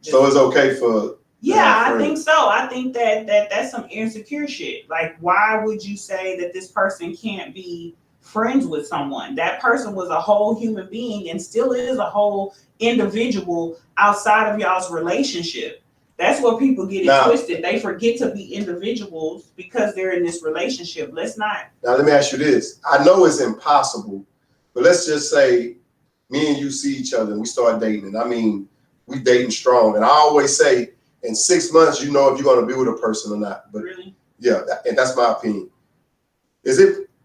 So it's okay for. Yeah, I think so. I think that's some insecure shit. Like, why would you say that this person can't be friends with someone? That person was a whole human being and still is a whole individual outside of y'all's relationship. That's where people get it twisted. They forget to be individuals because they're in this relationship. Let's not. Now, let me ask you this. I know it's impossible, but let's just say me and you see each other and we start dating. And I mean, we dating strong. And I always say, in 6 months, you know if you're going to be with a person or not. But really? Yeah, and that's my opinion.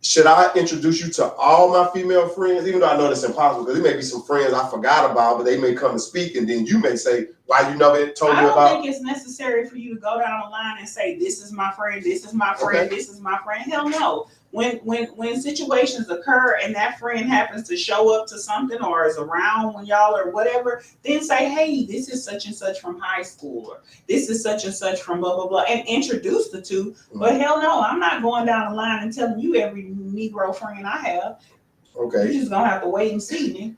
Should I introduce you to all my female friends, even though I know that's impossible, because there may be some friends I forgot about, but they may come and speak, and then you may say, why you never told me about? I don't think it's necessary for you to go down the line and say, this is my friend, this is my friend, Okay. this is my friend. Hell no. When situations occur and that friend happens to show up to something or is around when y'all or whatever, then say, hey, this is such and such from high school, or this is such and such from blah, blah, blah, and introduce the two. Mm-hmm. But hell no, I'm not going down the line and telling you every Negro friend I have. Okay. You're just gonna have to wait and see, man.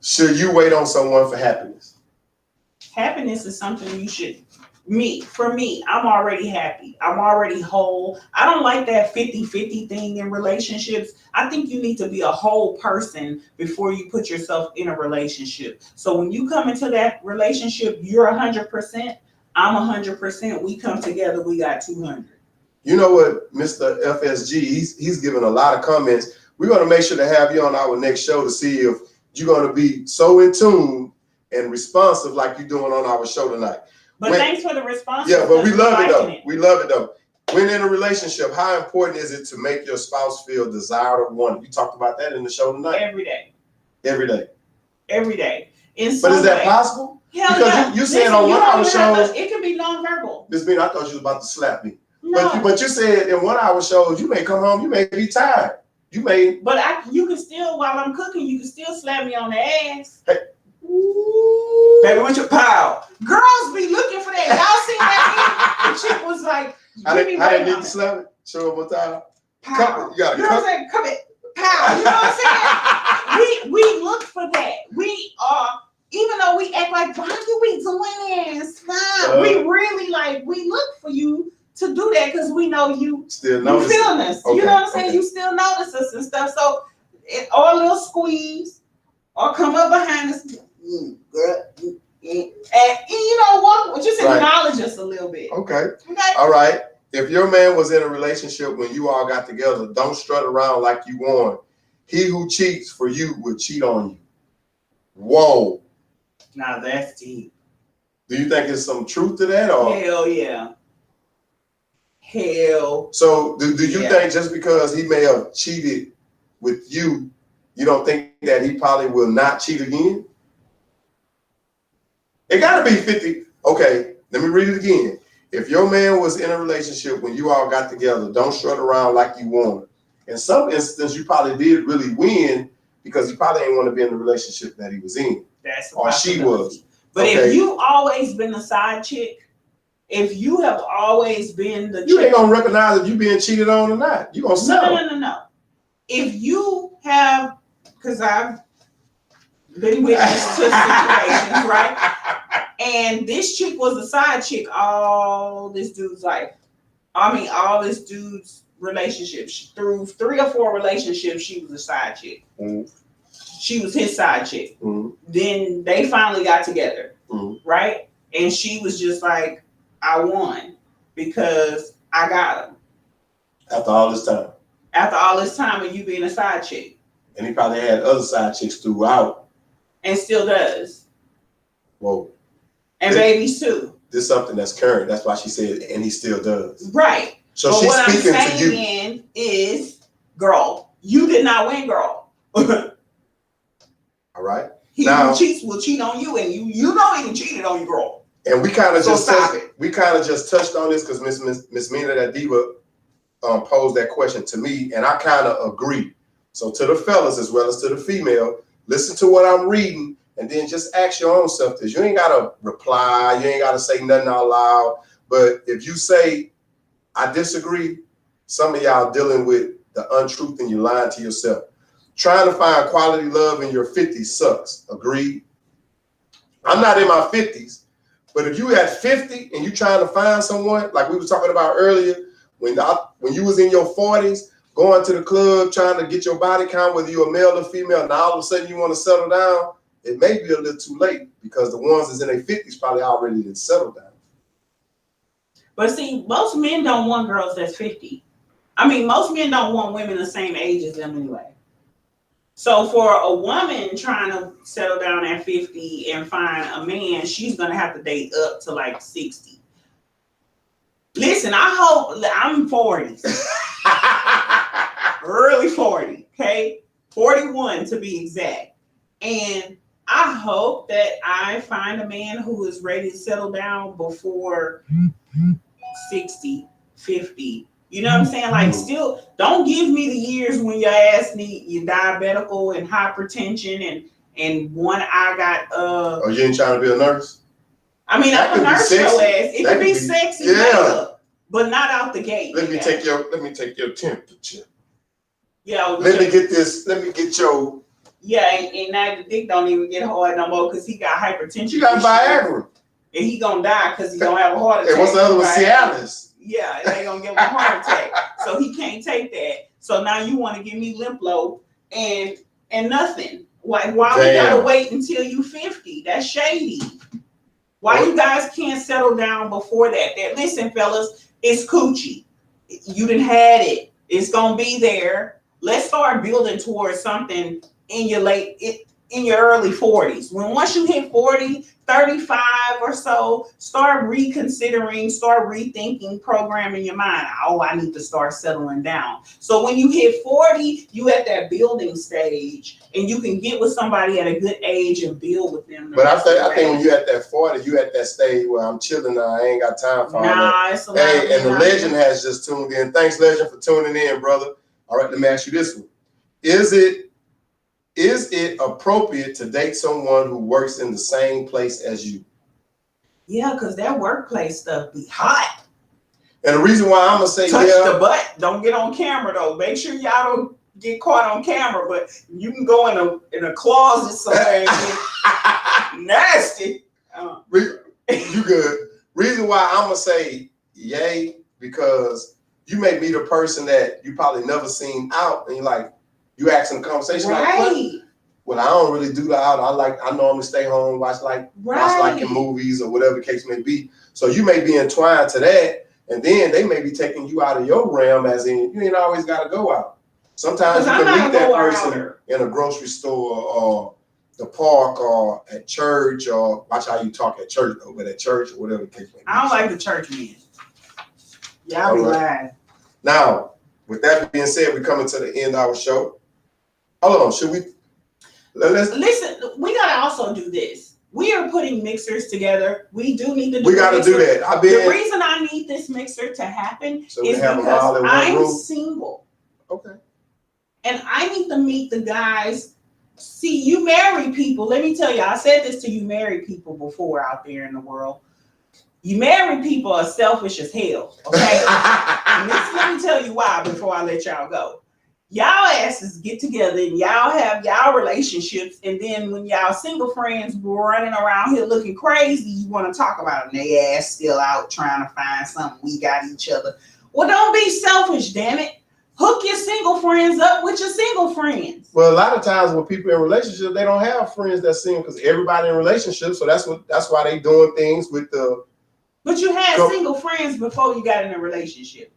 Should you wait on someone for happiness? Happiness is something you should. For me, I'm already happy. I'm already whole. I don't like that 50-50 thing in relationships. I think you need to be a whole person before you put yourself in a relationship. So when you come into that relationship, you're 100%. I'm 100%. We come together, we got 200. You know what, Mr. FSG, he's given a lot of comments. We're going to make sure to have you on our next show to see if you're going to be so in tune and responsive like you're doing on our show tonight. But thanks for the response. Yeah, but we love it though. We love it though. When in a relationship, how important is it to make your spouse feel desired or wanted? We talked about that in the show tonight. Every day. Every day. Every day. But is that possible? Hell because yeah. you said on one of our shows. It can be nonverbal. This means I thought you was about to slap me. No. But you said in one of our shows, you may come home, you may be tired. You may. But you can still, while I'm cooking, you can still slap me on the ass. Hey. Ooh. Baby, what's your pow? Girls be looking for that. Y'all seen that? The chick was like, I didn't need to slap it. Show up one time. Pow. You gotta cut it. Come it. Pow. You know what I'm saying? We look for that. We are, even though we act like, why you be doing this? We really we look for you to do that because we know you still feeling us. Okay. You know what I'm saying? Okay. You still notice us and stuff. So, or a little squeeze, or come up behind us, girl, and walk, just acknowledge us a little bit. Okay. All right. If your man was in a relationship when you all got together, don't strut around like you won. He who cheats for you will cheat on you. Whoa. Now that's deep. Do you think there's some truth to that? Or? Hell yeah. Hell. So do you think just because he may have cheated with you, you don't think that he probably will not cheat again? It got to be 50. Okay, let me read it again. If your man was in a relationship when you all got together, don't strut around like you won. In some instance, you probably did really win because he probably didn't want to be in the relationship that he was in. That's or she was. But if you've always been a side chick, if you have always been the you ain't gonna recognize if you being cheated on or not. You gonna settle. No. If you have, because I've been witness to situations, right? And this chick was a side chick all this dude's life. All this dude's relationships. Through 3 or 4 relationships, she was a side chick. Mm-hmm. She was his side chick. Mm-hmm. Then they finally got together, right? And she was just like, I won because I got him. After all this time. After all this time of you being a side chick. And he probably had other side chicks throughout. And still does. Whoa. And babies too. This is something that's current. That's why she said, and he still does. Right. So but she's what speaking I'm to you. saying is, girl, you did not win, girl. All right. He who cheats will cheat on you, and you know he cheated on you, girl. And we kind of just touched on this because Miss Mina, that diva, posed that question to me, and I kind of agree. So to the fellas as well as to the female, listen to what I'm reading, and then just ask your own self this. You ain't gotta reply, you ain't gotta say nothing out loud. But if you say, I disagree, some of y'all dealing with the untruth and you're lying to yourself. Trying to find quality love in your 50s sucks. Agreed? I'm not in my 50s, but if you at 50 and you trying to find someone, like we were talking about earlier, when you was in your 40s, going to the club, trying to get your body count, whether you're a male or female, now all of a sudden you want to settle down, it may be a little too late because the ones that's in their 50s probably already did settle down. But see, most men don't want girls that's 50. Most men don't want women the same age as them anyway. So for a woman trying to settle down at 50 and find a man, she's gonna have to date up to like 60. Listen, I hope I'm 40, early 40, okay, 41 to be exact, and I hope that I find a man who is ready to settle down before 60, 50. You know what I'm saying? Like, still, don't give me the years when your ass you're diabetical and hypertension and one eye got Oh, you ain't trying to be a nurse? I mean, I'm a nurse your ass. It could be sexy, yeah, but not out the gate. Let me take your temperature. Yeah. Let me get your. Yeah, and now the dick don't even get hard no more because he got hypertension. You got Viagra. And he gonna die because he gonna have a heart attack. And what's the other one? Cialis. Yeah, they gonna give him a heart attack. So he can't take that. So now you want to give me Limplo and nothing. Why we gotta wait until you 50? That's shady. Why you guys can't settle down before that? Listen, fellas, it's coochie. You done had it. It's gonna be there. Let's start building towards something in your early 40s. Once you hit 40, 35 or so, start reconsidering, start rethinking, programming your mind. Oh, I need to start settling down. So when you hit 40, you at that building stage and you can get with somebody at a good age and build with them. But I think when you at that 40, you at that stage where I'm chilling now. I ain't got time for all that. Hey, and the legend has just tuned in. Thanks, legend, for tuning in, brother. All right, let me ask you this one. Is it appropriate to date someone who works in the same place as you? Yeah, because that workplace stuff be hot. And the reason why I'm gonna say touch the butt. Don't get on camera though. Make sure y'all don't get caught on camera. But you can go in a closet somewhere and get nasty. You good. Reason why I'm gonna say yay, because you may meet a person that you probably never seen out, and you're like, you asking the conversation right. Like, well, I don't really do the out. I normally stay home, watch your movies or whatever the case may be. So you may be entwined to that, and then they may be taking you out of your realm, as in you ain't always got to go out. Sometimes you can meet that person in a grocery store or the park or at church, or watch how you talk at church though, but at church or whatever the case may be. I don't like the church men. Y'all be lying. Now, with that being said, we're coming to the end of our show. Hold on, should we? Listen, we gotta also do this. We are putting mixers together. We do need to do. We gotta do that. The reason I need this mixer to happen is because I'm single. Okay. And I need to meet the guys. See, you married people. Let me tell you, I said this to you married people before out there in the world. You married people are selfish as hell. Okay. Let me tell you why before I let y'all go. Y'all asses get together and y'all have y'all relationships, and then when y'all single friends running around here looking crazy, you want to talk about them. They ass still out trying to find something. We got each other. Well, don't be selfish, damn it. Hook your single friends up with your single friends. Well, a lot of times when people in relationships, they don't have friends that's single because everybody in relationships. So that's why they doing things with the. But you had single friends before you got in a relationship.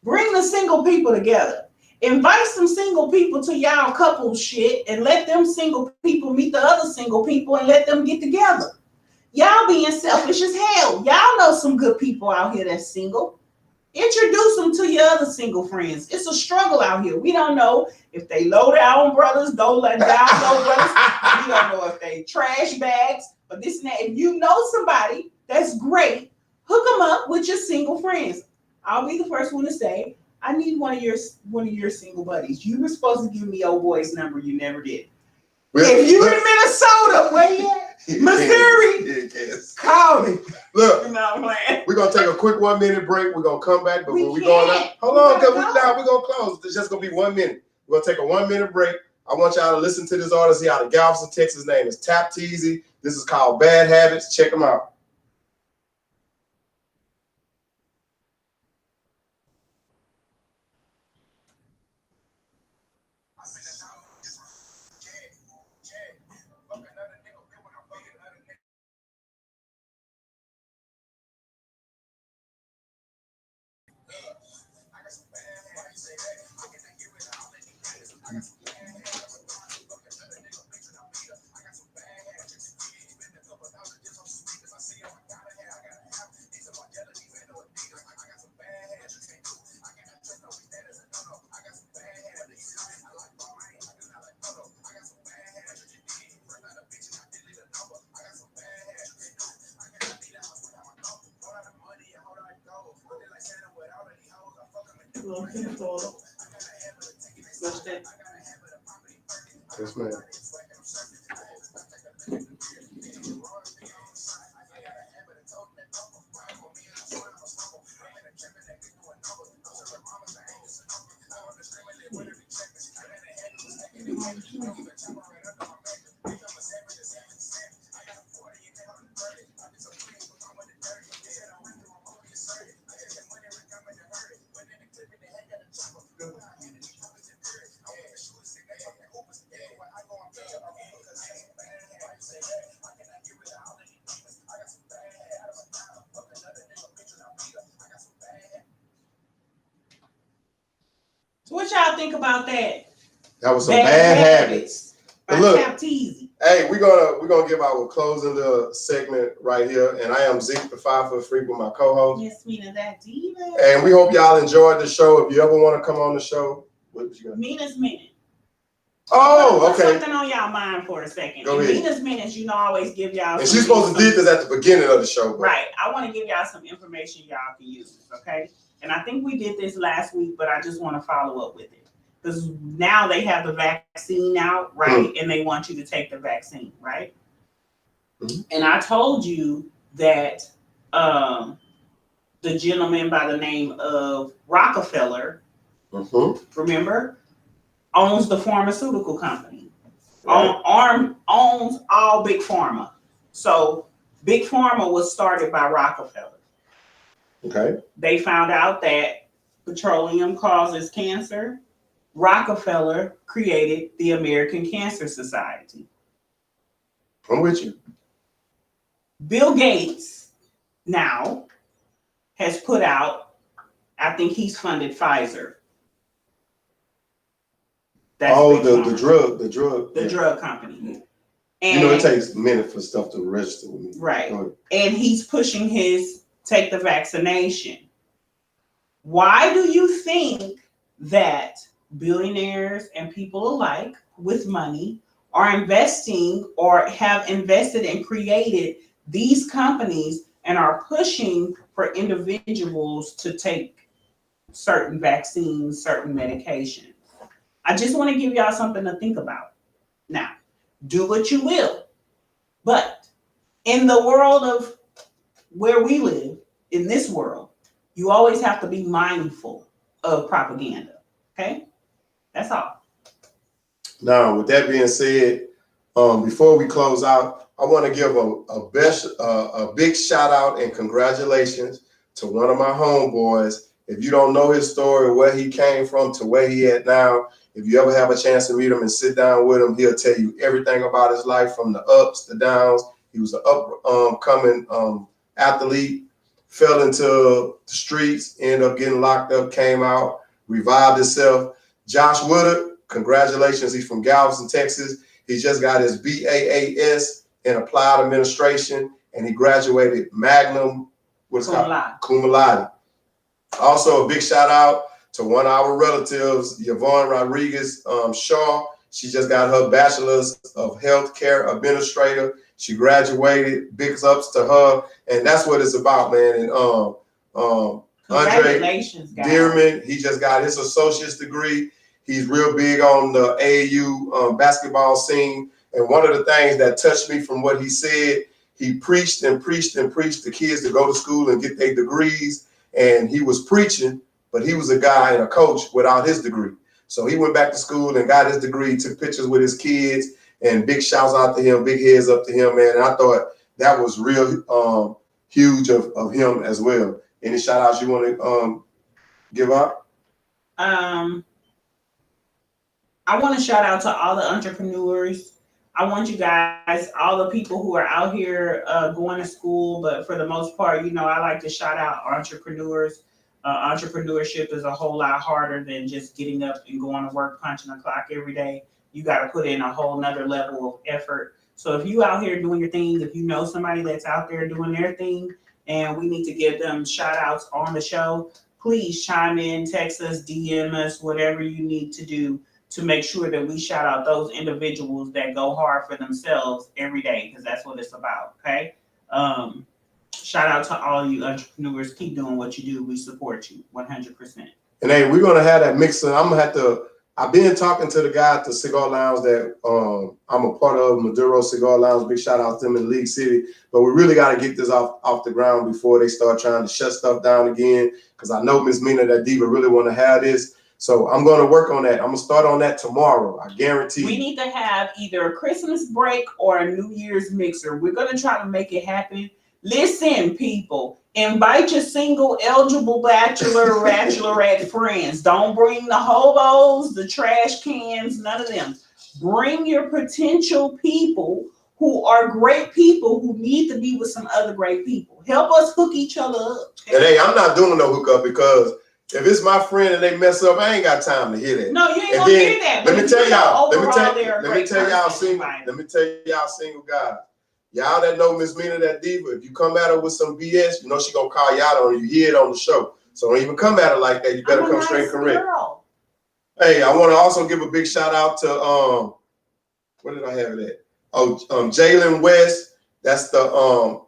Bring the single people together. Invite some single people to y'all couple shit and let them single people meet the other single people and let them get together. Y'all being selfish as hell. Y'all know some good people out here that's single. Introduce them to your other single friends. It's a struggle out here. We don't know if they low down brothers, don't let down low brothers. We don't know if they trash bags, but this and that. If you know somebody that's great, hook them up with your single friends. I'll be the first one to say, I need one of your single buddies. You were supposed to give me old boy's number. You never did. If you in Minnesota, where you at? Missouri, call me. Look, you know what I'm saying? We're gonna take a quick 1 minute break. We're gonna come back, but when we going out, hold on, because we're gonna close. It's just gonna be 1 minute. We're gonna take a 1 minute break. I want y'all to listen to this artist here out of Galveston, Texas. His name is Tapp Teezy. This is called Bad Habits. Check him out. little tinfoil. What's that? Yes, ma'am. So what y'all think about that? That was some bad habits. By But look, Tapp Teezy. hey, we're gonna give our closing little segment right here, and I am Zeke, the 5 foot freak, with my co-host. Yes, MeekandZeke Diva. And we hope y'all enjoyed the show. If you ever want to come on the show, what you got? Mina's Minute. Oh, Put okay. something on y'all mind for a second. Go In ahead. Mina's Minutes, you know, I always give y'all. And she's supposed to do this at the beginning of the show. But. Right. I want to give y'all some information y'all can use. Okay. And I think we did this last week, but I just want to follow up with it because now they have the vaccine out, right? And they want you to take the vaccine, right? And I told you that the gentleman by the name of Rockefeller, remember, owns the pharmaceutical company. Right. Owns all Big Pharma. So Big Pharma was started by Rockefeller. Okay. They found out that petroleum causes cancer. Rockefeller created the American Cancer Society. I'm with you. Bill Gates now has put out, I think he's funded Pfizer. That's the drug company. And, you know, it takes a minute for stuff to register with me. Right. And he's pushing his take the vaccination. Why do you think that billionaires and people alike with money are investing or have invested and created these companies and are pushing for individuals to take certain vaccines, certain medications? I just want to give y'all something to think about. Now, do what you will, but in the world of where we live, in this world, you always have to be mindful of propaganda. Okay? That's all. Now, with that being said, before we close out, I want to give a big shout out and congratulations to one of my homeboys. If you don't know his story, where he came from to where he at now, if you ever have a chance to meet him and sit down with him, he'll tell you everything about his life from the ups, the downs. He was an upcoming athlete, fell into the streets, ended up getting locked up, came out, revived himself. Josh Woodard, congratulations. He's from Galveston, Texas. He just got his BAAS in Applied Administration, and he graduated Magnum, cum laude. Also, a big shout out to one of our relatives, Yvonne Rodriguez Shaw. She just got her Bachelor's of Healthcare Administrator. She graduated. Big ups to her, and that's what it's about, man. And Andre Dearman, he just got his associate's degree. He's real big on the AAU basketball scene. And one of the things that touched me from what he said, he preached and preached and preached the kids to go to school and get their degrees. And he was preaching, but he was a guy and a coach without his degree. So he went back to school and got his degree, took pictures with his kids, and big shouts out to him, big heads up to him, man. And I thought that was real huge of him as well. Any shout outs you want to give out? I want to shout out to all the entrepreneurs. I want you guys, all the people who are out here going to school, but for the most part, you know, I like to shout out entrepreneurs. Entrepreneurship is a whole lot harder than just getting up and going to work, punching a clock every day. You got to put in a whole nother level of effort. So if you out here doing your thing, if you know somebody that's out there doing their thing, and we need to give them shout outs on the show, please chime in, text us, DM us, whatever you need to do to make sure that we shout out those individuals that go hard for themselves every day, because that's what it's about, okay? Shout out to all you entrepreneurs. Keep doing what you do. We support you 100%. And hey, we're gonna have that mixer. I'm gonna have to. I've been talking to the guy at the Cigar Lounge that I'm a part of, Maduro Cigar Lounge. Big shout out to them in League City. But we really got to get this off the ground before they start trying to shut stuff down again. Because I know Miss Mina, that diva, really want to have this. So I'm going to work on that. I'm going to start on that tomorrow. I guarantee. We need to have either a Christmas break or a New Year's mixer. We're going to try to make it happen. Listen, people, invite your single eligible bachelor or bachelorette friends. Don't bring the hobos, the trash cans, none of them. Bring your potential people who are great people who need to be with some other great people. Help us hook each other up. And hey, I'm not doing no hookup because if it's my friend and they mess up, I ain't got time to hear that. No, you ain't gonna hear that. Let me tell y'all. Let me tell y'all single guys. Y'all that know Miss Mina, that diva, if you come at her with some BS, you know she gonna call you out on it. You hear it on the show. So don't even come at her like that. You better come straight correct. Girl. Hey, I want to also give a big shout out to where did I have it at? Jalen West. That's the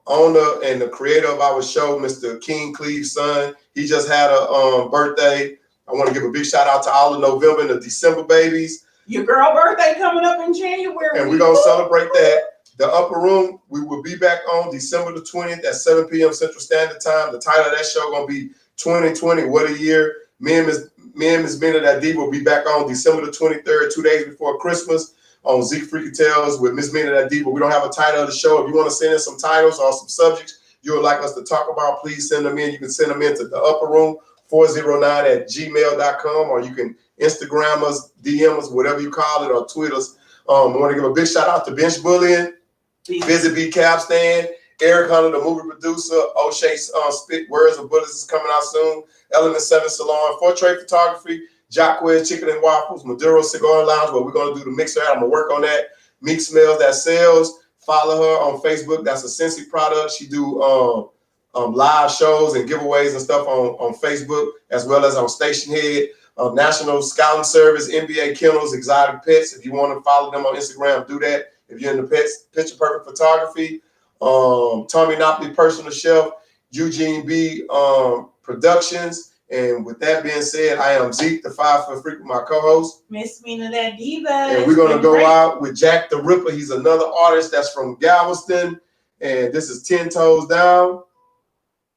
owner and the creator of our show, Mr. King Cleve's son. He just had a birthday. I want to give a big shout out to all the November and the December babies. Your girl birthday coming up in January. And we're going to celebrate that. The Upper Room, we will be back on December the 20th at 7 p.m. Central Standard Time. The title of that show going to be 2020, What a Year. Me and Miss Mina, that diva, will be back on December the 23rd, 2 days before Christmas, on Zeke Freaky Tales with Miss Mina, that diva. We don't have a title of the show. If you want to send in some titles or some subjects you would like us to talk about, please send them in. You can send them in to the Upper Room 409@gmail.com, or you can Instagram us, DM us, whatever you call it, or tweet us. I want to give a big shout out to Bench Bullying, Visit B Capstan, Eric Hunter, the movie producer, O'Shea Spit Words and Bullets is coming out soon, Element 7 Salon, FourTrePhotography, Jaquay Chicken and Waffles, Maduro Cigar Lounge, where we're going to do the mixer. I'm going to work on that. Meeksmellsthat sells. Follow her on Facebook. That's a Scentsy product. She do live shows and giveaways and stuff on Facebook, as well as on Station Head, National Scouting Service, NBA Kennels, Exotic Pets. If you want to follow them on Instagram, do that. If you're into pets, Picture Perfect Photography, Tommy Napuli Personal Chef, Eugene B Productions. And with that being said, I am Zeke, the 5 Foot Freak, with my co-host, Miss Mina, that diva. And we're going to go out with Jack the Ripper. He's another artist that's from Galveston. And this is 10 Toes Down.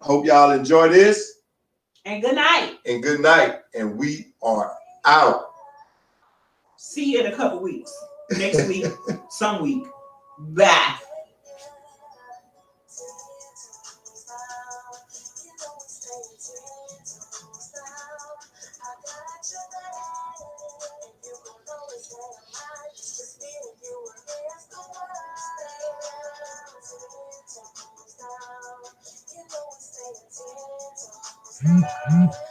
Hope y'all enjoy this. And good night. And good night. And we are out. See you in a couple weeks. Next week, some week. Bye. Mm-hmm.